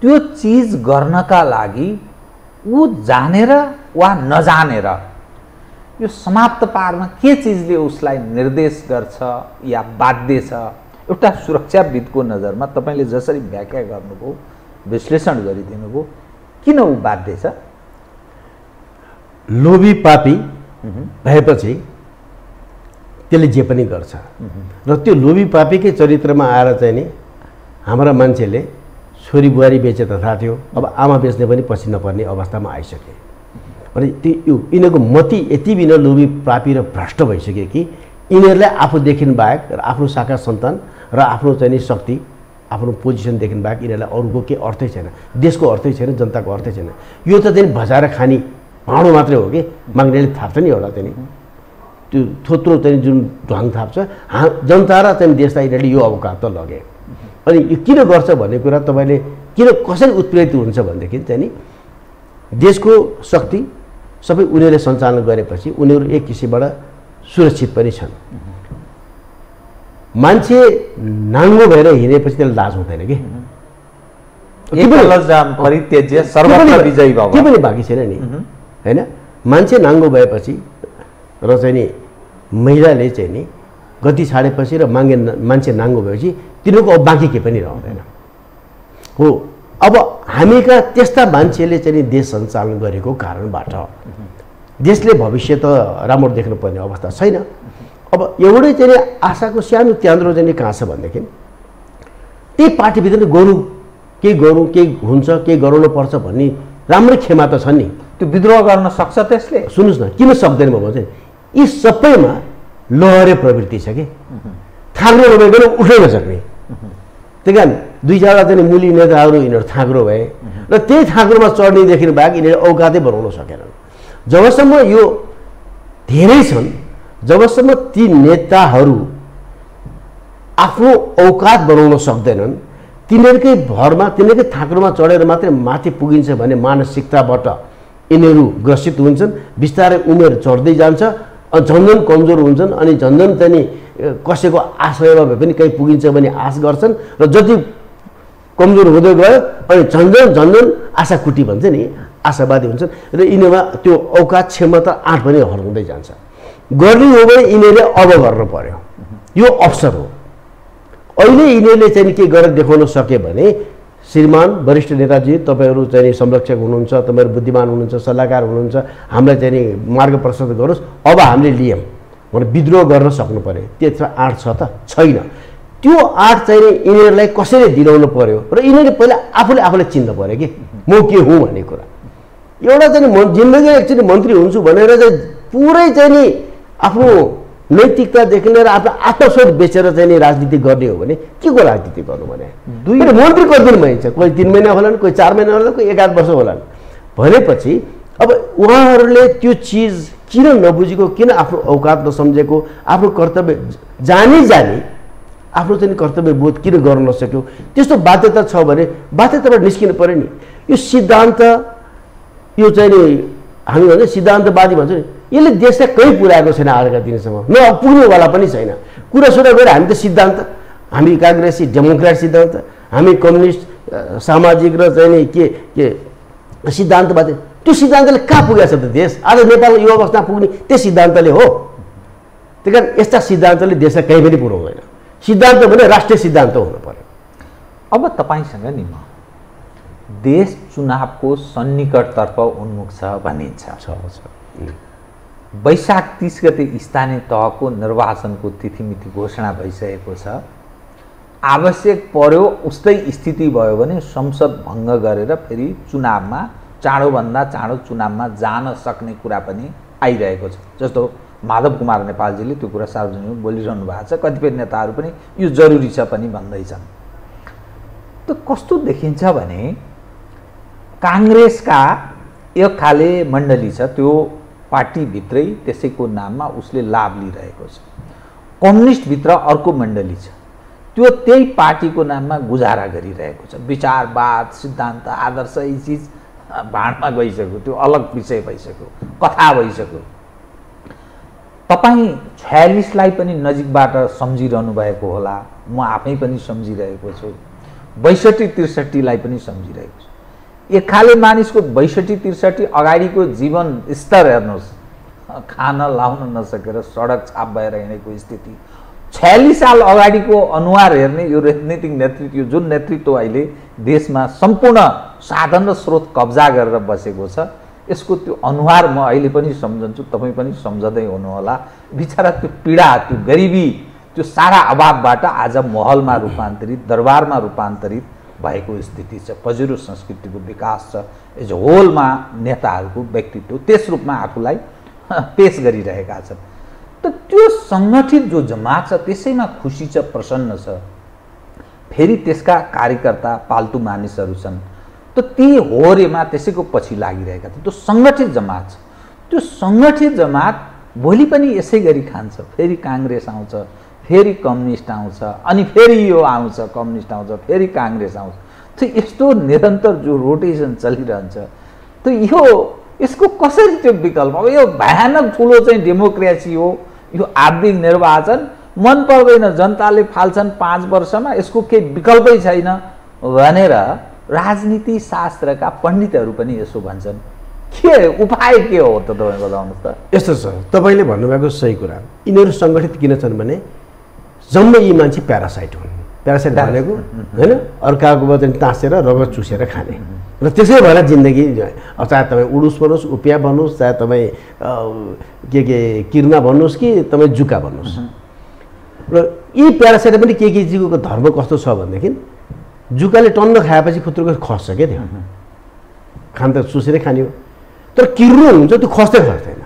त्यो चिज गर्नका लागि ऊ जानेर वा नजानेर यो समाप्त पार्न के चिजले उसलाई निर्देश गर्छ या बाध्य छ? एउटा सुरक्षाविदको नजरमा तपाईँले जसरी व्याख्या गर्नुभयो, विश्लेषण गरिदिनुभयो, किन ऊ बाध्य छ? लोभी पापी भएपछि त्यसले जे पनि गर्छ र त्यो लोभी पापीकै चरित्रमा आएर चाहिँ नि हाम्रा मान्छेले छोरी बुहारी बेचे तथा थियो, अब आमा बेच्ने पनि पछि नपर्ने अवस्थामा आइसके भने त्यो यिनीहरूको मति यति बिना लोभी पापी र भ्रष्ट भइसक्यो कि यिनीहरूलाई आफूदेखि बाहेक र आफ्नो शाखा सन्तान र आफ्नो चाहिँ नि शक्ति, आफ्नो पोजिसनदेखि बाहेक यिनीहरूलाई अरूको केही अर्थै छैन, देशको अर्थै छैन, जनताको अर्थै छैन। यो त चाहिँ भजाएर खाने भाँडो मात्रै हो कि माग्नेले थाप्छ नि एउटा चाहिँ त्यो थोत्रो चाहिँ जुन ढङ थाप्छ जनता र चाहिँ देशलाई यिनीहरूले यो अवकाश त लगे। अनि यो किन गर्छ भन्ने कुरा तपाईँले किन कसरी उत्प्रेरित हुन्छ भनेदेखि चाहिँ नि देशको शक्ति सबै उनीहरूले सञ्चालन गरेपछि उनीहरू एक किसिमबाट सुरक्षित पनि छन्। मान्छे नाङ्गो भएर हिँडेपछि त्यसलाई लाज हुँदैन कि, के पनि बाँकी छैन नि होइन। मान्छे नाङ्गो भएपछि र चाहिँ नि महिलाले चाहिँ नि गति छाडेपछि र मान्छे नाङ्गो भएपछि तिनीहरूको अब बाँकी केही पनि रहँदैन हो। अब हामीका त्यस्ता मान्छेले चाहिँ नि देश सञ्चालन गरेको कारणबाट देशले भविष्य त राम्रो देख्नुपर्ने अवस्था छैन। अब एउटै चाहिँ आशाको सानो त्यान्द्रो चाहिँ कहाँ छ भनेदेखि त्यही पार्टीभित्र केही हुन्छ, केही गराउनुपर्छ भन्ने राम्रै खेमा त छ नि। त्यो विद्रोह गर्न सक्छ त्यसले? सुन्नुहोस् न, किन सक्दैन म भन्छ, यी सबैमा लहरे प्रवृत्ति छ कि थाक्नु नभइकन उठ्नै नसक्ने। त्यही कारण 2-4 चाहिँ मुली नेताहरू यिनीहरू थाँक्रो भए र त्यही थाँक्रोमा चढ्नेदेखि बाहेक यिनीहरू औकातै बनाउन सकेनन्। जबसम्म यो धेरै छन्, जबसम्म ती नेताहरू आफ्नो औकात बनाउन सक्दैनन्, तिनीहरूकै भरमा तिनीहरूकै थाँक्रोमा चढेर मात्रै माथि पुगिन्छ भने मानसिकताबाट यिनीहरू ग्रसित हुन्छन्। बिस्तारै उमेर चढ्दै जान्छ, झन्झन कमजोर हुन्छन् अनि झन्झन चाहिँ कसैको आशयमा भए पनि कहीँ पुगिन्छ भने आश गर्छन् र जति कमजोर हुँदै गयो अनि झन्झन आशा कुटी भन्छ नि, आशावादी हुन्छन् र यिनीहरूमा त्यो औकात क्षमता आँट पनि हराउँदै जान्छ। गर्ने हो भने यिनीहरूले अब गर्न पर्यो, यो अवसर हो। अहिले यिनीहरूले चाहिँ के गरेर देखाउन सक्यो भने श्रीमान वरिष्ठ नेताजी तपाईँहरू चाहिँ संरक्षक हुनुहुन्छ, तपाईँहरू बुद्धिमान हुनुहुन्छ, सल्लाहकार हुनुहुन्छ, हामीलाई चाहिँ मार्ग प्रशस्त गर्नुहोस्, अब हामीले लियौँ भने विद्रोह गर्न सक्नु पर्यो। त्यसमा आँट छ त छैन। त्यो आँट चाहिँ यिनीहरूलाई कसरी दिलाउनु पर्यो र यिनीहरूले पहिला आफूले चिन्नु पर्यो कि म के हुँ भन्ने कुरा। एउटा चाहिँ जिन्दगी एकचोटि मन्त्री हुन्छु भनेर चाहिँ पुरै चाहिँ नि आफ्नो नैतिकतादेखि लिएर आफ्नो आत्मस्वरूप बेचेर चाहिँ नि राजनीति गर्ने हो भने के को राजनीति गर्नु भने मन्त्री कति दिन भइन्छ, कोही 3 महिना होलान्, कोही 4 महिना होलान्, कोही 1 आध वर्ष होलान् भनेपछि अब उहाँहरूले त्यो चिज किन नबुझेको, किन आफ्नो औकात नसम्झेको, आफ्नो कर्तव्य जानी आफ्नो चाहिँ कर्तव्य बोध किन गर्न नसक्यो, त्यस्तो बाध्यता छ भने बाध्यताबाट निस्किनु पर्यो नि। यो सिद्धान्त यो चाहिँ नि हामी भने सिद्धान्तवादी भन्छ नि, यसले देशलाई कहीँ पुर्याएको छैन आजका दिनसम्म, न पुग्नेवाला पनि छैन। कुरा सुरु गरेर हामी त सिद्धान्त, हामी काङ्ग्रेसी डेमोक्रेट सिद्धान्त, हामी कम्युनिस्ट सामाजिक र चाहिँ नि के सिद्धान्तवादी, त्यो सिद्धान्तले कहाँ पुगेको छ त देश? आज नेपाल यो अवस्था पुग्ने त्यही सिद्धान्तले हो। त्यही कारण यस्ता सिद्धान्तले देशलाई कहीँ पनि पुर्याउँदैन। सिद्धान्त भने राष्ट्रिय सिद्धान्त हुनु पर्यो। अब तपाईँसँग नि म देश चुनावको सन्निकटतर्फ उन्मुख छ भनिन्छ। वैशाख 30 गते स्थानीय तहको निर्वाचनको तिथिमिति घोषणा भइसकेको छ। आवश्यक पर्यो उस्तै स्थिति भयो भने संसद भङ्ग गरेर फेरि चुनावमा चाँडोभन्दा चाँडो चुनावमा जान सक्ने कुरा पनि आइरहेको छ। जस्तो माधव कुमार नेपालजीले त्यो कुरा सार्वजनिक बोलिरहनु भएको छ, कतिपय नेताहरू पनि यो जरुरी छ पनि भन्दैछन्। त कस्तो देखिन्छ भने काङ्ग्रेसका एक खाले मण्डली छ, त्यो पार्टीभित्रै त्यसैको नाममा उसले लाभ लिइरहेको छ। कम्युनिस्टभित्र अर्को मण्डली छ, त्यो त्यही पार्टीको नाममा गुजारा गरिरहेको छ। विचारवाद, सिद्धान्त, आदर्श यी चिज भाँडमा गइसक्यो, त्यो अलग विषय भइसक्यो, कथा भइसक्यो। तपाईँ 46लाई पनि नजिकबाट सम्झिरहनु भएको होला, म आफै पनि सम्झिरहेको छु। 62-63लाई पनि सम्झिरहेको छु। एक खाले मानिसको 62-63 अगाडिको जीवन स्तर हेर्नुहोस्, खान लाउन नसकेर सडक छाप भएर हिँडेको स्थिति। 46 साल अगाडिको अनुहार हेर्ने यो राजनीतिक नेतृत्व, जुन नेतृत्व अहिले देशमा सम्पूर्ण साधन र स्रोत कब्जा गरेर बसेको छ, यसको त्यो अनुहार म अहिले पनि सम्झन्छु, तपाईँ पनि सम्झँदै हुनुहोला। बिचरा त्यो पीडा, त्यो गरिबी, त्यो सारा अभावबाट आज महलमा रूपान्तरित, दरबारमा रूपान्तरित भएको स्थिति छ। पजिरो संस्कृतिको विकास छ। एज होलमा नेताहरूको व्यक्तित्व त्यस रूपमा आफूलाई पेश गरिरहेका छन्। त त्यो सङ्गठित जो जमात छ त्यसैमा खुसी छ, प्रसन्न छ। फेरि त्यसका कार्यकर्ता पाल्तु मानिसहरू छन्, त ती होरेमा त्यसैको पछि लागिरहेका छन्। त्यो सङ्गठित जमात छ। त्यो सङ्गठित जमात भोलि पनि यसै गरी खान्छ। फेरि काङ्ग्रेस आउँछ, फेरि कम्युनिस्ट आउँछ, अनि फेरि यो आउँछ, कम्युनिस्ट आउँछ, फेरि काङ्ग्रेस आउँछ। त यस्तो निरन्तर जो रोटेसन चलिरहन्छ, त यसको कसरी त्यो विकल्प? अब यो भयानक ठुलो चाहिँ डेमोक्रेसी हो, यो आर्थिक निर्वाचन मन पर्दैन, जनताले फाल्छन् 5 वर्षमा, यसको केही विकल्पै छैन भनेर राजनीति शास्त्रका पण्डितहरू पनि यसो भन्छन्। के उपाय के हो त तपाईँ बताउनुहोस् त? यस्तो छ, तपाईँले भन्नुभएको सही कुरा। यिनीहरू सङ्गठित किन छन् भने जम्मै यी मान्छे प्यारासाइट हुन्। प्यारासाइट भनेको होइन, अर्काको वजन टाँसेर रगत चुसेर खाने र त्यसै भएर जिन्दगी, अब चाहे तपाईँ उडुस भन्नुहोस्, उपिया भन्नुहोस्, चाहे तपाईँ के किर्ना भन्नुहोस् कि तपाईँ जुका भन्नुहोस्। र यी प्यारासाइट पनि के जीवको धर्म कस्तो छ भनेदेखि जुकाले टन्न खाएपछि खुत्रुको खस्छ क्या, त्यो खान त चुसेरै खाने हो, तर किर्नु हुन्छ त्यो खस्दैन,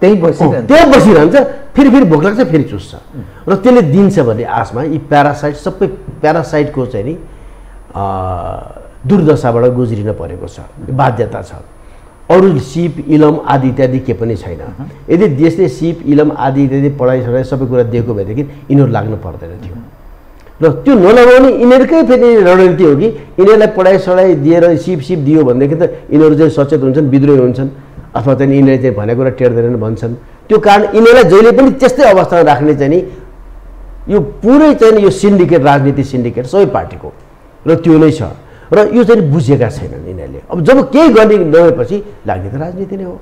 त्यही बसिरहन्छ। फेरि भोक लाग्छ फेरि चुस्छ र त्यसले दिन्छ भने आसमा यी प्यारासाइट सबै प्यारासाइटको चाहिँ नि दुर्दशाबाट गुज्रिन परेको छ, बाध्यता छ। अरू सिप इलम आदि इत्यादि के पनि छैन। यदि देशले सिप इलम आदि इत्यादि पढाइ सबै कुरा दिएको भएदेखि यिनीहरू लाग्नु पर्दैन थियो र त्यो नलगाउने यिनीहरूकै फेरि रणनीति हो कि यिनीहरूलाई पढाइ दिएर सिप दियो भनेदेखि त यिनीहरू चाहिँ सचेत हुन्छन्, विद्रोही हुन्छन्, अथवा चाहिँ यिनीहरूले चाहिँ भनेको कुरा टेर्दैनन् भन्छन्। त्यो कारण यिनीहरूलाई जहिले पनि त्यस्तै अवस्थामा राख्ने चाहिँ नि यो पुरै चाहिँ यो सिन्डिकेट, राजनीति सिन्डिकेट सबै पार्टीको र त्यो नै छ र यो चाहिँ बुझेका छैनन् यिनीहरूले। अब जब केही गर्ने नभएपछि लाग्ने त राजनीति नै हो,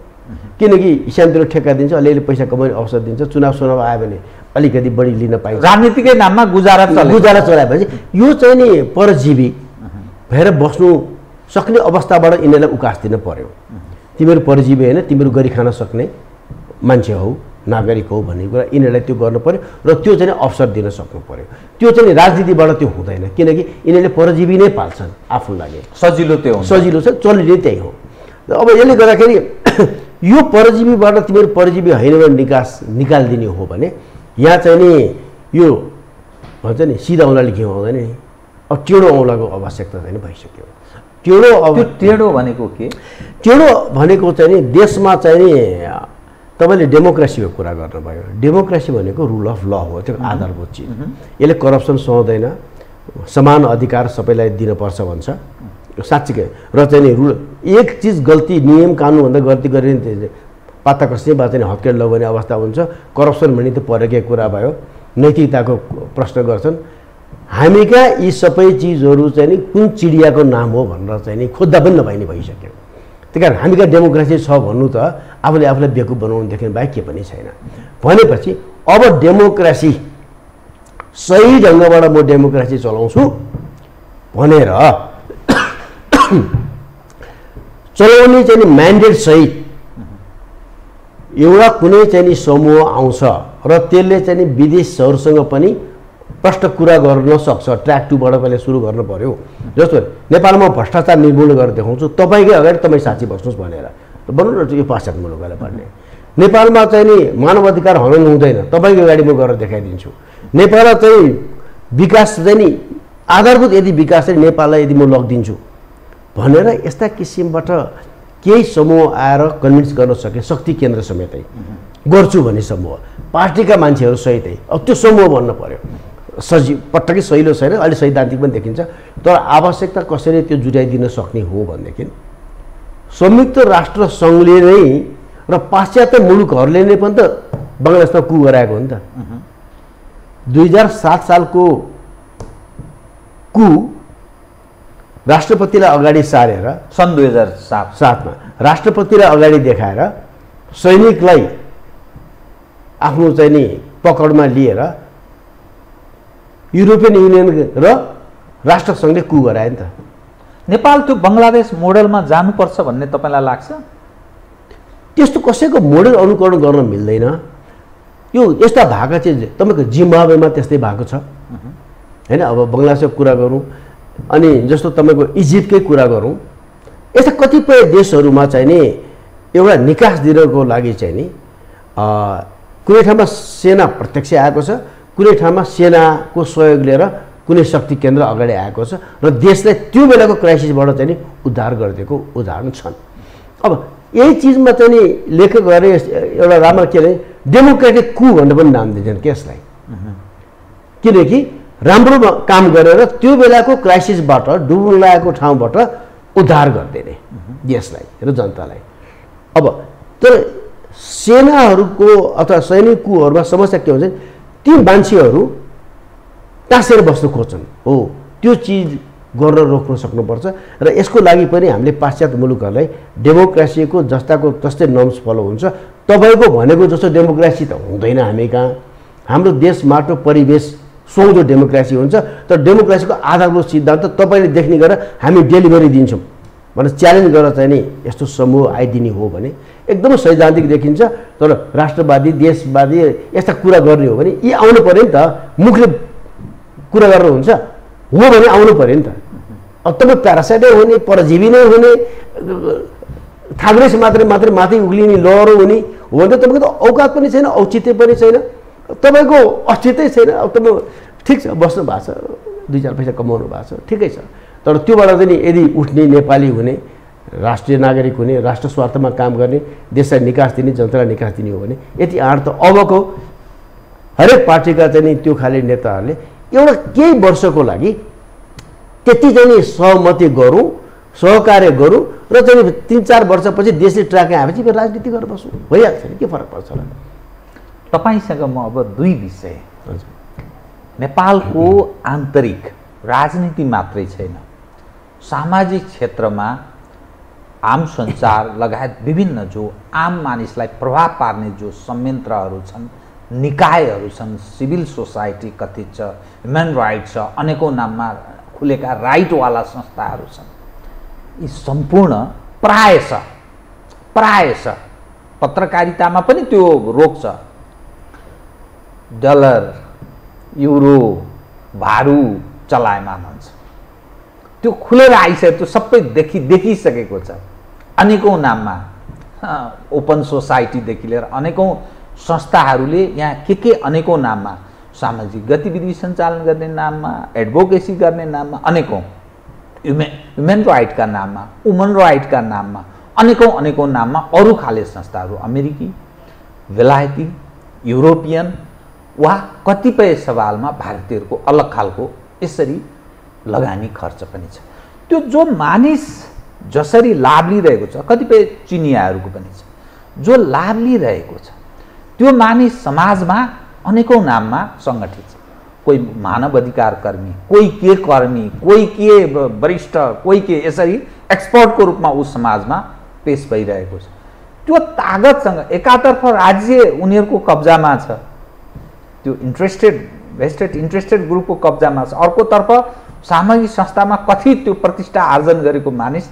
किनकि सानोतिनो ठेक्का दिन्छ, अलिअलि पैसा कमाउने अवसर दिन्छ, चुनाव आयो भने अलिकति बढी लिन पाइन्छ, राजनीतिकै नाममा गुजारा चलाएपछि यो चाहिँ नि परजीवी भएर बस्नु सक्ने अवस्थाबाट यिनीहरूलाई उकास दिन पर्यो। तिमीहरू परजीवी होइन, तिमीहरू गरी खान सक्ने मान्छे हौ, नागरिक हो भन्ने कुरा यिनीहरूलाई त्यो गर्नु पर्यो र त्यो चाहिँ अवसर दिन सक्नु पर्यो। त्यो चाहिँ राजनीतिबाट त्यो हुँदैन, किनकि यिनीहरूले परजीवी नै पाल्छन् आफ्नो लागि, सजिलो छ, चलिने त्यही हो। अब यसले गर्दाखेरि यो परजीवीबाट तिमीहरू परजीवी होइन भने निकालिदिने हो भने यहाँ चाहिँ नि यो भन्छ नि सिधा औँलाले घिउ आउँदैन नि, अब टेढो औँलाको आवश्यकता चाहिँ भइसक्यो। टेढो भनेको के? टेढो भनेको चाहिँ नि देशमा चाहिँ नि तपाईँले डेमोक्रेसीको कुरा गर्नुभयो। डेमोक्रेसी भनेको रुल अफ ल हो, त्यो आधारभूत चिज। यसले करप्सन सहँदैन, समान अधिकार सबैलाई दिनुपर्छ भन्छ साँच्चीकै। र चाहिँ नि रुल एक चिज गल्ती नियम कानुनभन्दा गल्ती गरे नि पाता कस्ने बा चाहिँ हत्केला लगाउने अवस्था हुन्छ। करप्सन भन्ने त परेकै कुरा भयो, नैतिकताको प्रश्न गर्छन्। हामी कहाँ यी सबै चिजहरू चाहिँ नि कुन चिडियाको नाम हो भनेर चाहिँ नि खोज्दा पनि नपाइने भइसक्यो। त्यही कारण हामी कहाँ डेमोक्रेसी छ भन्नु त आफूलाई बेकुफ बनाउनुदेखि बाहेक के पनि छैन। भनेपछि अब डेमोक्रेसी सही ढङ्गबाट म डेमोक्रेसी चलाउँछु भनेर चलाउने चाहिँ नि म्यान्डेट सहित एउटा कुनै चाहिँ नि समूह आउँछ र त्यसले चाहिँ नि विदेशहरूसँग पनि प्रष्ट कुरा गर्न सक्छ। ट्र्याक 2 बाट पहिले सुरु गर्नु पर्यो। जस्तो नेपालमा भ्रष्टाचार निर्मूलन गरेर देखाउँछु, तपाईँकै अगाडि तपाईँ साँच्ची बस्नुहोस् भनेर भन्नु न, यो पाश्चात्य मुलुकलाई भन्ने। नेपालमा चाहिँ नि मानव अधिकार हनन हुँदैन, तपाईँकै अगाडि म गरेर देखाइदिन्छु। नेपालमा चाहिँ विकास चाहिँ नि आधारभूत यदि विकास चाहिँ नेपाललाई यदि म लगिदिन्छु भनेर यस्ता किसिमबाट केही समूह आएर कन्भिन्स गर्न सके, शक्ति केन्द्र समेतै गर्छु भन्ने समूह, पार्टीका मान्छेहरू सहितै। अब त्यो समूह बन्न पर्यो। पटक्कै सहिलो छैन, अलि सैद्धान्तिक पनि देखिन्छ, तर आवश्यकता कसरी त्यो जुटाइदिन सक्ने हो भनेदेखि संयुक्त राष्ट्र सङ्घले नै र पाश्चात्य मुलुकहरूले नै पनि त बङ्गलादेशमा कु गराएको हो नि त। 2007 सालको कु राष्ट्रपतिलाई अगाडि सारेर सन् 2007 मा राष्ट्रपतिलाई अगाडि देखाएर सैनिकलाई आफ्नो चाहिँ नि पकडमा लिएर युरोपियन युनियन र राष्ट्रसङ्घले कु गरायो नि त। नेपाल त्यो बङ्गलादेश मोडलमा जानुपर्छ भन्ने तपाईँलाई लाग्छ? त्यस्तो कसैको मोडल अनुकरण गर्न मिल्दैन। यो यस्ता भएको चाहिँ तपाईँको जिम्बाब्वेमा त्यस्तै भएको छ होइन। अब बङ्गलादेशको कुरा गरौँ अनि जस्तो तपाईँको इजिप्टकै कुरा गरौँ, यस्ता कतिपय देशहरूमा चाहिँ नि एउटा निकास दिनको लागि चाहिँ नि कुनै ठाउँमा सेना प्रत्यक्ष आएको छ, कुनै ठाउँमा सेनाको सहयोग लिएर कुनै शक्ति केन्द्र अगाडि आएको छ र देशलाई त्यो बेलाको क्राइसिसबाट चाहिँ नि उद्धार गरिदिएको उदाहरण छन्। अब यही चिजमा चाहिँ नि लेख गरे एउटा राम्रो के अरे डेमोक्रेटिक कु भनेर पनि नाम दिन्छन् यसलाई, किनकि राम्रो काम गरेर त्यो बेलाको क्राइसिसबाट डुब्न लागेको ठाउँबाट उद्धार गरिदिने देशलाई र जनतालाई। अब तर सेनाहरूको अथवा सैनिक कुहरूमा समस्या के हुन्छ, ती मान्छेहरू टाँसेर बस्न खोज्छन्। हो, त्यो चिज गर्न रोक्न सक्नुपर्छ र यसको लागि पनि हामीले पाश्चात्य मुलुकहरूलाई डेमोक्रेसीको जस्ताको जस्तै नर्म्स फलो हुन्छ। तपाईँको भनेको जस्तो डेमोक्रेसी त हुँदैन हामी कहाँ। हाम्रो देश माटो परिवेश सोझो डेमोक्रेसी हुन्छ, तर डेमोक्रेसीको आधारभूत सिद्धान्त तपाईँले देख्ने गरेर हामी डेलिभरी दिन्छौँ भनेर च्यालेन्ज गरेर चाहिँ नि यस्तो समूह आइदिने हो भने एकदमै सैद्धान्तिक देखिन्छ। तर राष्ट्रवादी देशवादी यस्ता कुरा गर्ने हो भने यी आउनु पऱ्यो नि त। मुखले कुरा गरेर हुन्छ हो भने आउनु पऱ्यो नि त। अब तपाईँ प्यारासाइटै हुने, परजीवी नै हुने, थाग्रेस मात्रै माथि उक्लिने, लहरो हुने हो भने त तपाईँको त औकात पनि छैन, औचित्य पनि छैन, तपाईँको अस्तित्वै छैन। अब तपाईँ ठिक छ बस्नु भएको छ, 2-4 पैसा कमाउनु भएको छ, ठिकै छ, तर त्योबाट चाहिँ नि यदि उठ्ने, नेपाली हुने, राष्ट्रिय नागरिक हुने, राष्ट्र स्वार्थमा काम गर्ने, देशलाई निकास दिने, जनतालाई निकास दिने हो भने यति आँट त अबको हरेक पार्टीका चाहिँ नि त्यो खाले नेताहरूले एउटा केही वर्षको लागि त्यति चाहिँ नि सहमति गरौँ, सहकार्य गरौँ र चाहिँ 3-4 वर्षपछि देशले ट्र्याकमा आएपछि फेरि राजनीति गरेर बस्नु भइहाल्छ नि, के फरक पर्छ होला। तपाईसँग म अब 2 विषय, नेपालको आन्तरिक राजनीति मात्रै छैन, सामाजिक क्षेत्रमा आम सञ्चार लगायत विभिन्न जो आम मानिसलाई प्रभाव पार्ने जो संयन्त्रहरू छन्, निकायहरू छन्, सिभिल सोसाइटी कथित छ, ह्युमन राइट छ, अनेकौँ नाममा खुलेका राइटवाला संस्थाहरू छन्, यी सम्पूर्ण प्रायश पत्रकारितामा पनि त्यो रोक छ। डलर, युरो, भारू चलायमान हुन्छ, त्यो खुलेर आइसक्यो, त्यो सबै देखिसकेको छ। अनेकौँ नाममा ओपन सोसाइटीदेखि लिएर अनेकौँ संस्थाहरूले यहाँ के अनेकौँ नाममा सामाजिक गतिविधि सञ्चालन गर्ने नाममा, एडभोकेसी गर्ने नाममा, अनेकौँ ह्युमन राइटका नाममा, वुमन राइटका नाममा, अनेकौँ नाममा अरू खाले संस्थाहरू अमेरिकी, बेलायती, युरोपियन वा कतिपय सवालमा भारतीयहरूको अलग खालको यसरी लगानी खर्च पनि छ। त्यो जो मानिस जसरी लाभ लिइरहेको छ, कतिपय चिनियाहरूको पनि छ, जो लाभ लिइरहेको छ त्यो मानिस समाजमा अनेकौँ नाममा सङ्गठित छ। कोही मानव अधिकार कर्मी, कोही के कर्मी, कोही के वरिष्ठ, कोही के यसरी एक्सपर्टको रूपमा उस समाजमा पेश भइरहेको छ। त्यो तागतसँग एकातर्फ राज्य उनीहरूको कब्जामा छ, त्यो भेस्टेड इन्ट्रेस्टेड ग्रुपको कब्जामा छ, अर्कोतर्फ सामाजिक संस्थामा कथित त्यो प्रतिष्ठा आर्जन गरेको मानिस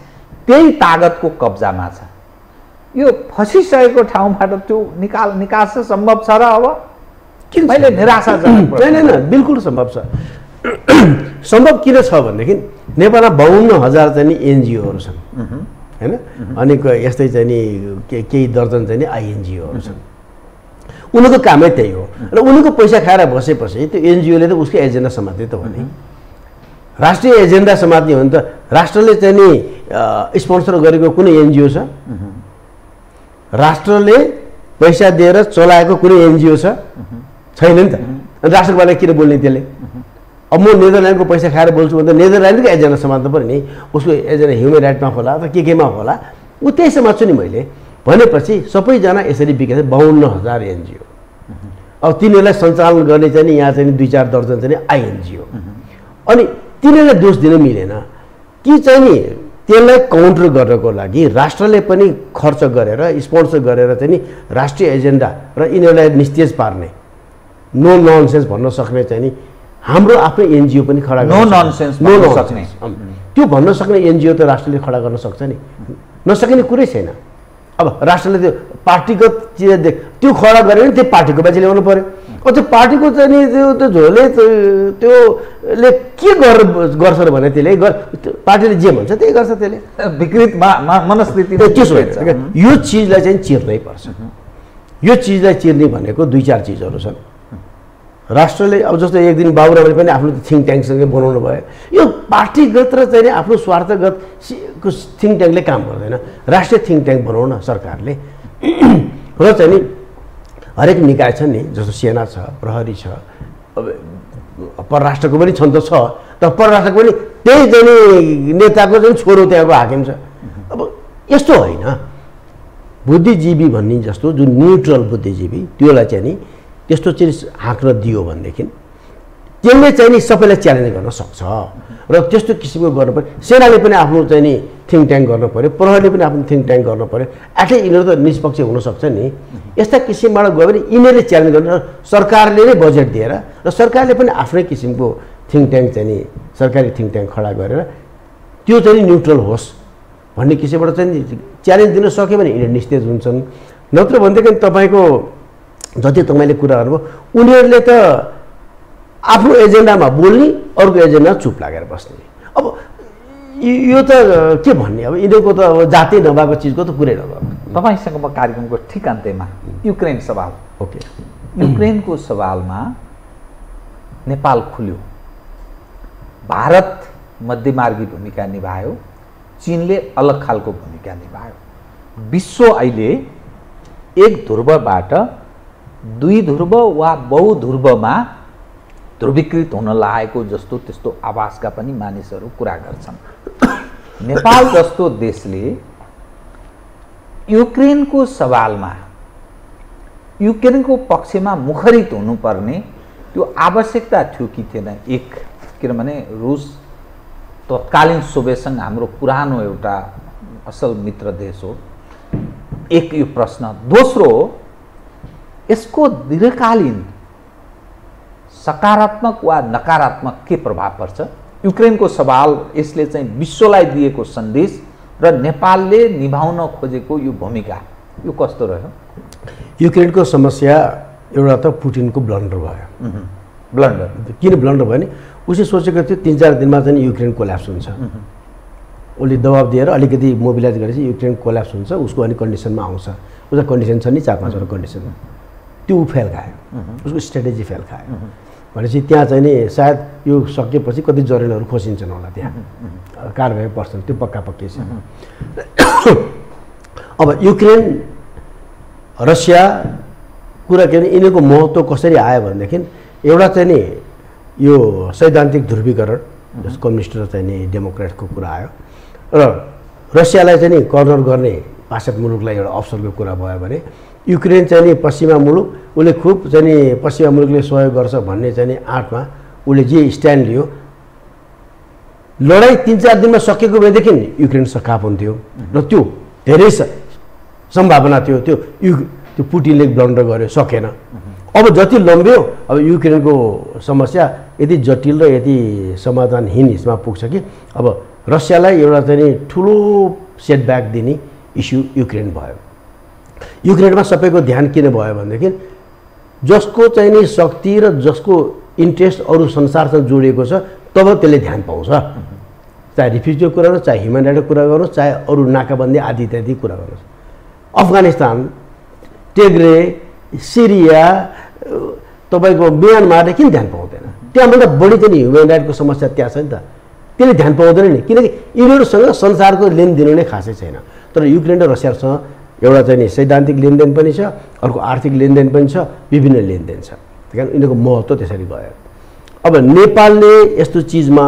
त्यही तागतको कब्जामा छ। यो फसिसकेको ठाउँबाट त्यो निकास सम्भव छ र अब किन मैले निराशाजनक होइन, बिल्कुल सम्भव छ। सम्भव किन छ भनेदेखि नेपालमा 52,000 चाहिँ नि एनजिओहरू छन् होइन, अनि यस्तै चाहिँ नि केही दर्जन चाहिँ नि आइएनजिओहरू छन्। उनीहरूको कामै त्यही हो र उनीहरूको पैसा खाएर बसेपछि त्यो एनजिओले त उसको एजेन्डा समात्ने त हो नि। राष्ट्रिय एजेन्डा समात्ने हो भने त राष्ट्रले चाहिँ नि स्पोन्सर गरेको कुनै एनजिओ छ? राष्ट्रले पैसा दिएर चलाएको कुनै एनजिओ छ? छैन नि त। अनि राष्ट्रवाला किन बोल्ने त्यसले? अब म नेदरल्यान्डको पैसा खाएर बोल्छु भने त नेदरल्यान्डको एजेन्डा समात्नु पर्यो नि, उसको एजेन्डा ह्युमन राइटमा होला त केमा होला, ऊ त्यही समात्छु नि मैले। भनेपछि सबैजना यसरी बिकेछ 52,000 एनजिओ। अब तिनीहरूलाई सञ्चालन गर्ने चाहिँ नि यहाँ चाहिँ 2-4 दर्जन चाहिँ आइएनजिओ। अनि तिनीहरूलाई दोष दिन मिलेन कि चाहिँ नि त्यसलाई काउन्टर गर्नको लागि राष्ट्रले पनि खर्च गरेर स्पोन्सर गरेर चाहिँ नि राष्ट्रिय एजेन्डा र यिनीहरूलाई निस्तेज पार्ने, नो ननसेन्स भन्न सक्ने चाहिँ नि हाम्रो आफ्नै एनजिओ पनि खडा नो ननसेन्स सक्ने, त्यो भन्न सक्ने एनजिओ त राष्ट्रले खडा गर्न सक्छ नि, नसकिने कुरै छैन। अब राष्ट्रले त्यो पार्टीगत चिज त्यो खडा गऱ्यो भने त्यो पार्टीको मान्छे ल्याउनु पर्यो। त्यो पार्टीको चाहिँ नि त्यो झोले त्योले के गर्छ र भने त्यसले पार्टीले जे भन्छ त्यही गर्छ, त्यसले विकृत मनस्थिति त्यसो होइन। यो चिजलाई चाहिँ चिर्नै पर्छ। यो चिजलाई चिर्ने भनेको 2-4 चिजहरू छन्। राष्ट्रले अब जस्तो एक दिन बाबुरामले पनि आफ्नो थिङ्क ट्याङ्कसँगै बनाउनु भयो। यो पार्टीगत र चाहिँ आफ्नो स्वार्थगत थिङ्क ट्याङ्कले काम गर्दैन, राष्ट्रिय थिङ्क ट्याङ्क बनाउन सरकारले। र चाहिँ नि हरेक निकाय छन् नि, जस्तो सेना छ, प्रहरी छ, अब परराष्ट्रको पनि छन् त छ, तर परराष्ट्रको पनि त्यही चाहिँ नि नेताको चाहिँ छोरो त्यहाँको हाकिम छ। अब यस्तो होइन, बुद्धिजीवी भन्ने जस्तो जुन न्युट्रल बुद्धिजीवी त्योलाई चाहिँ नि त्यस्तो चिज हाँक्न दियो भनेदेखि त्यसले चाहिँ नि सबैलाई च्यालेन्ज गर्न सक्छ र त्यस्तो किसिमको गर्नु पर्यो। सेनाले पनि आफ्नो चाहिँ नि थिङ्क ट्याङ्क गर्नु पर्यो, प्रहरीले पनि आफ्नो थिङ्क ट्याङ्क गर्नु पर्यो। एटलिस्ट यिनीहरू त निष्पक्ष हुनसक्छ नि। यस्ता किसिमबाट गयो भने यिनीहरूले च्यालेन्ज गर्नु, सरकारले नै बजेट दिएर र सरकारले पनि आफ्नै किसिमको थिङ्क ट्याङ्क चाहिँ नि सरकारी थिङ्क ट्याङ्क खडा गरेर त्यो चाहिँ नि न्युट्रल होस् भन्ने किसिमबाट चाहिँ च्यालेन्ज दिन सक्यो भने यिनीहरू निस्तेज हुन्छन्। नत्र भनेदेखि तपाईँको जति तपाईँले कुरा गर्नुभयो, उनीहरूले त आफ्नो एजेन्डामा बोल्ने, अर्को एजेन्डा चुप लागेर बस्ने। अब यो त के भन्ने, अब यिनीहरूको त अब जातै नभएको चिजको त कुरै नभएको। तपाईसँग म कार्यक्रमको ठिक अन्त्यमा युक्रेन सवाल। ओके, युक्रेनको सवालमा नेपाल खुल्यो, भारत मध्यमार्गी भूमिका निभायो, चीनले अलग खालको भूमिका निभायो। विश्व अहिले एक ध्रुवबाट दुई ध्रुव वा बहुध्रुवमा ध्रुवीकृत हुन लागेको जस्तो त्यस्तो आभासका पनि मानिसहरू कुरा गर्छन्। नेपाल जस्तो देशले युक्रेनको सवालमा युक्रेनको पक्षमा मुखरित हुनुपर्ने त्यो आवश्यकता थियो कि थिएन? एक, किनभने रुस तत्कालीन सोभियतसँग हाम्रो पुरानो एउटा असल मित्र देश हो, एक यो प्रश्न। दोस्रो, यसको दीर्घकालीन सकारात्मक वा नकारात्मक के प्रभाव पर्छ? युक्रेनको सवाल यसले चाहिँ विश्वलाई दिएको सन्देश र नेपालले निभाउन खोजेको यो भूमिका यो कस्तो रह्यो? युक्रेनको समस्या एउटा त पुटिनको ब्लन्डर भयो। ब्लन्डर किन ब्लन्डर भयो भने उसले सोचेको थियो 3-4 दिनमा चाहिँ युक्रेन कोल्याप्स हुन्छ, उसले दबाब दिएर अलिकति मोबिलाइज गरेपछि युक्रेन कोल्याप्स हुन्छ, उसको अनि कन्डिसनमा आउँछ। उसको कन्डिसन छ नि 4-5 कन्डिसन, त्यो ऊ फेल खायो, उसको स्ट्राटेजी फेल खायो। भनेपछि त्यहाँ चाहिँ नि सायद यो सकेपछि कति जरेलहरू खोसिन्छन् होला, त्यहाँ कारबाही पर्छन्, त्यो पक्का पक्की छ। अब युक्रेन रसिया कुरा के भने यिनीहरूको महत्त्व कसरी आयो भनेदेखि एउटा चाहिँ नि यो सैद्धान्तिक ध्रुवीकरण, जस कम्युनिस्ट र चाहिँ नि डेमोक्रेटको कुरा आयो र रसियालाई चाहिँ नि कर्नर गर्ने पाश्चात्य मुलुकलाई एउटा अवसरको कुरा भयो भने युक्रेन चाहिँ नि पश्चिमा मुलुक, उसले खुब चाहिँ नि पश्चिमा मुलुकले सहयोग गर्छ भन्ने चाहिँ नि आँटमा उसले जे स्ट्यान्ड लियो, लडाइँ 3-4 दिनमा सकेको भएदेखि युक्रेन सकाप हुन्थ्यो र त्यो धेरै सम्भावना थियो। त्यो पुटिनले ब्लन्डर गर्यो, सकेन। अब जति लम्ब्यो, अब युक्रेनको समस्या यति जटिल र यति समाधानहीन हिस्सामा पुग्छ कि अब रसियालाई एउटा चाहिँ नि ठुलो सेटब्याक दिने इस्यु युक्रेन भयो। युक्रेनमा सबैको ध्यान किन भयो भनेदेखि जसको चाहिँ नि शक्ति र जसको इन्ट्रेस्ट अरू संसारसँग जोडिएको छ तब त्यसले ध्यान पाउँछ, चाहे रिफ्युजीको कुरा गर्नुहोस्, चाहे ह्युमन राइटको कुरा गर्नुहोस्, चाहे अरू नाकाबन्दी आदि इत्यादि कुरा गर्नुहोस्। अफगानिस्तान, टेग्रे, सिरिया, तपाईँको म्यानमारले किन ध्यान पाउँदैन? त्यहाँभन्दा बढी चाहिँ ह्युमन राइटको समस्या त्यहाँ छ नि त, त्यसले ध्यान पाउँदैन नि, किनकि यिनीहरूसँग संसारको लेनदेन नै खासै छैन। तर युक्रेन र रसियासँग एउटा चाहिँ नि सैद्धान्तिक लेनदेन पनि छ, अर्को आर्थिक लेनदेन पनि छ, विभिन्न लेनदेन छ। त्यही कारण यिनीहरूको महत्त्व त्यसरी गयो। अब नेपालले यस्तो चिजमा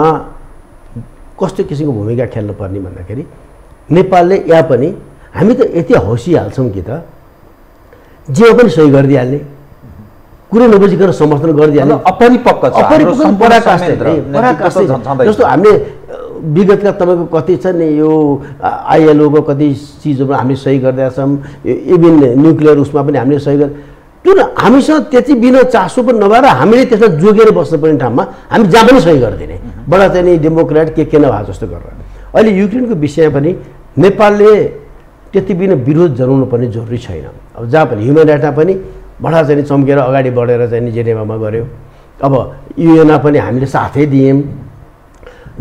कस्तो किसिमको भूमिका खेल्नुपर्ने भन्दाखेरि नेपालले यहाँ पनि हामी त यति हौसिहाल्छौँ कि त जे पनि सही गरिदिइहाल्ने, कुरो नबुझिकन समर्थन गरिदिइहाल्ने, अपरिपक्व छ। जस्तो हामीले विगतका तपाईँको कति छ नि यो आइएलओको कति चिजहरू हामीले सही गरिदिएका छौँ, इभिन न्युक्लियर उसमा पनि हामीले सही गर् जुन हामीसँग त्यति बिना चासो पनि नभएर हामीले त्यसमा जोगेर बस्नुपर्ने ठाउँमा हामी जहाँ पनि सही गरिदिने, बडा चाहिँ नि डेमोक्रेट के नभए जस्तो गरेर। अहिले युक्रेनको विषय पनि नेपालले त्यति बिना विरोध जनाउनु पर्ने जरुरी छैन। अब जहाँ पनि ह्युमन राइटमा पनि बडा चाहिँ नि चम्केर अगाडि बढेर चाहिँ नि जेनेभामा गऱ्यो। अब युएनमा पनि हामीले साथै दियौँ,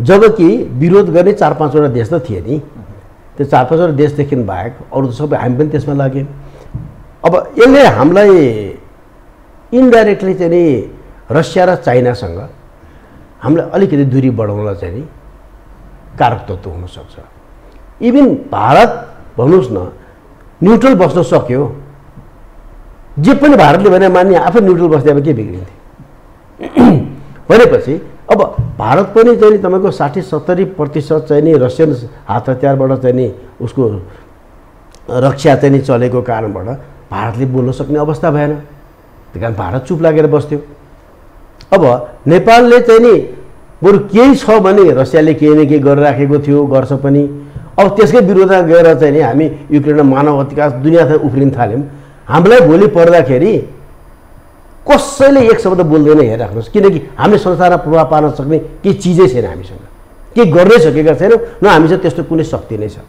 जबकि विरोध गर्ने 4-5वटा देश त थिए नि, त्यो 4-5वटा देशदेखि बाहेक अरू त सबै हामी पनि त्यसमा लाग्यौँ। अब यसले हामीलाई इन्डाइरेक्टली चाहिँ नि रसिया र चाइनासँग हामीलाई अलिकति दूरी बढाउनलाई चाहिँ नि कारक तत्त्व हुनसक्छ। इभन भारत भन्नुहोस् न न्युट्रल बस्न सक्यो, जे पनि भारतले भने मान्ने आफै न्युट्रल बस्दै अब के बिग्रिन्थ्यो भनेपछि अब भारत पनि चाहिँ नि तपाईँको 60-70% चाहिँ नि रसियन हात हतियारबाट चाहिँ नि उसको रक्षा चाहिँ नि चलेको कारणबाट भारतले बोल्न सक्ने अवस्था भएन, त्यही कारण भारत चुप लागेर बस्थ्यो। अब नेपालले चाहिँ नि बरु केही छ भने रसियाले केही न केही गरिराखेको थियो, गर्छ पनि। अब त्यसकै विरोधमा गएर चाहिँ नि हामी युक्रेनमा मानव अधिकार दुनियाँमा उफ्रिन थाल्यौँ। हामीलाई भोलि पर्दाखेरि कसैले एक शब्द बोल्दैन हेरिराख्नुहोस्, किनकि हामीले संसारमा प्रभाव पार्न सक्ने केही चिजै छैन, हामीसँग केही गर्नै सकेका छैनौँ, न हामीसँग त्यस्तो कुनै शक्ति नै छ।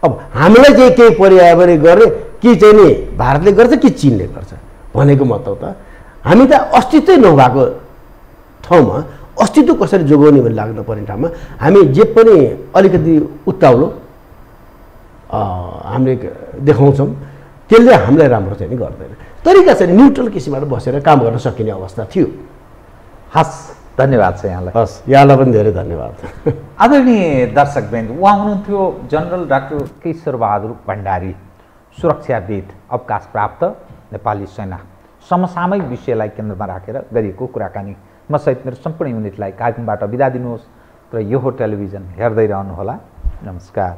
अब हामीलाई चाहिँ केही परिआयो भने गर्ने कि चाहिँ नि भारतले गर्छ कि चीनले गर्छ भनेको मतलब त हामी त अस्तित्वै नभएको ठाउँमा अस्तित्व कसरी जोगाउने भन्ने लाग्नु पर्ने ठाउँमा हामी जे पनि अलिकति उत्ताउलो हामीले देखाउँछौँ त्यसले हामीलाई राम्रो चाहिँ नि गर्दैन। तरिका चाहिँ न्युट्रल किसिमबाट बसेर काम गर्न सकिने अवस्था थियो। हस्, धन्यवाद छ यहाँलाई। हस्, यहाँलाई पनि धेरै धन्यवाद। आदरणीय दर्शकवृन्द, उहाँ हुनुहुन्थ्यो जनरल डाक्टर केशरबहादुर भण्डारी, सुरक्षाविद, अवकाशप्राप्त, नेपाली सेना। समसामयिक विषयलाई केन्द्रमा राखेर गरिएको कुराकानी। म सहित मेरो सम्पूर्ण युनिटलाई कार्यक्रमबाट बिदा दिनुहोस् र यो हो टेलिभिजन हेर्दै रहनुहोला। नमस्कार।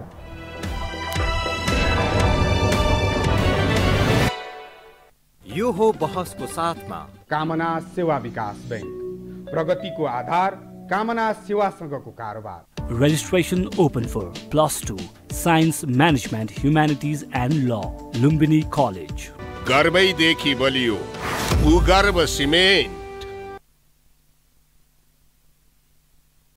यो हो बहसको साथमा कामना सेवा विकास बैंक, प्रगतिको आधार कामना सेवासँगको कारोबार। Registration open for +2 Science Management Humanities and Law, Lumbini College. गर्वैदेखि बलियो भूगर्भ सिमेन्ट।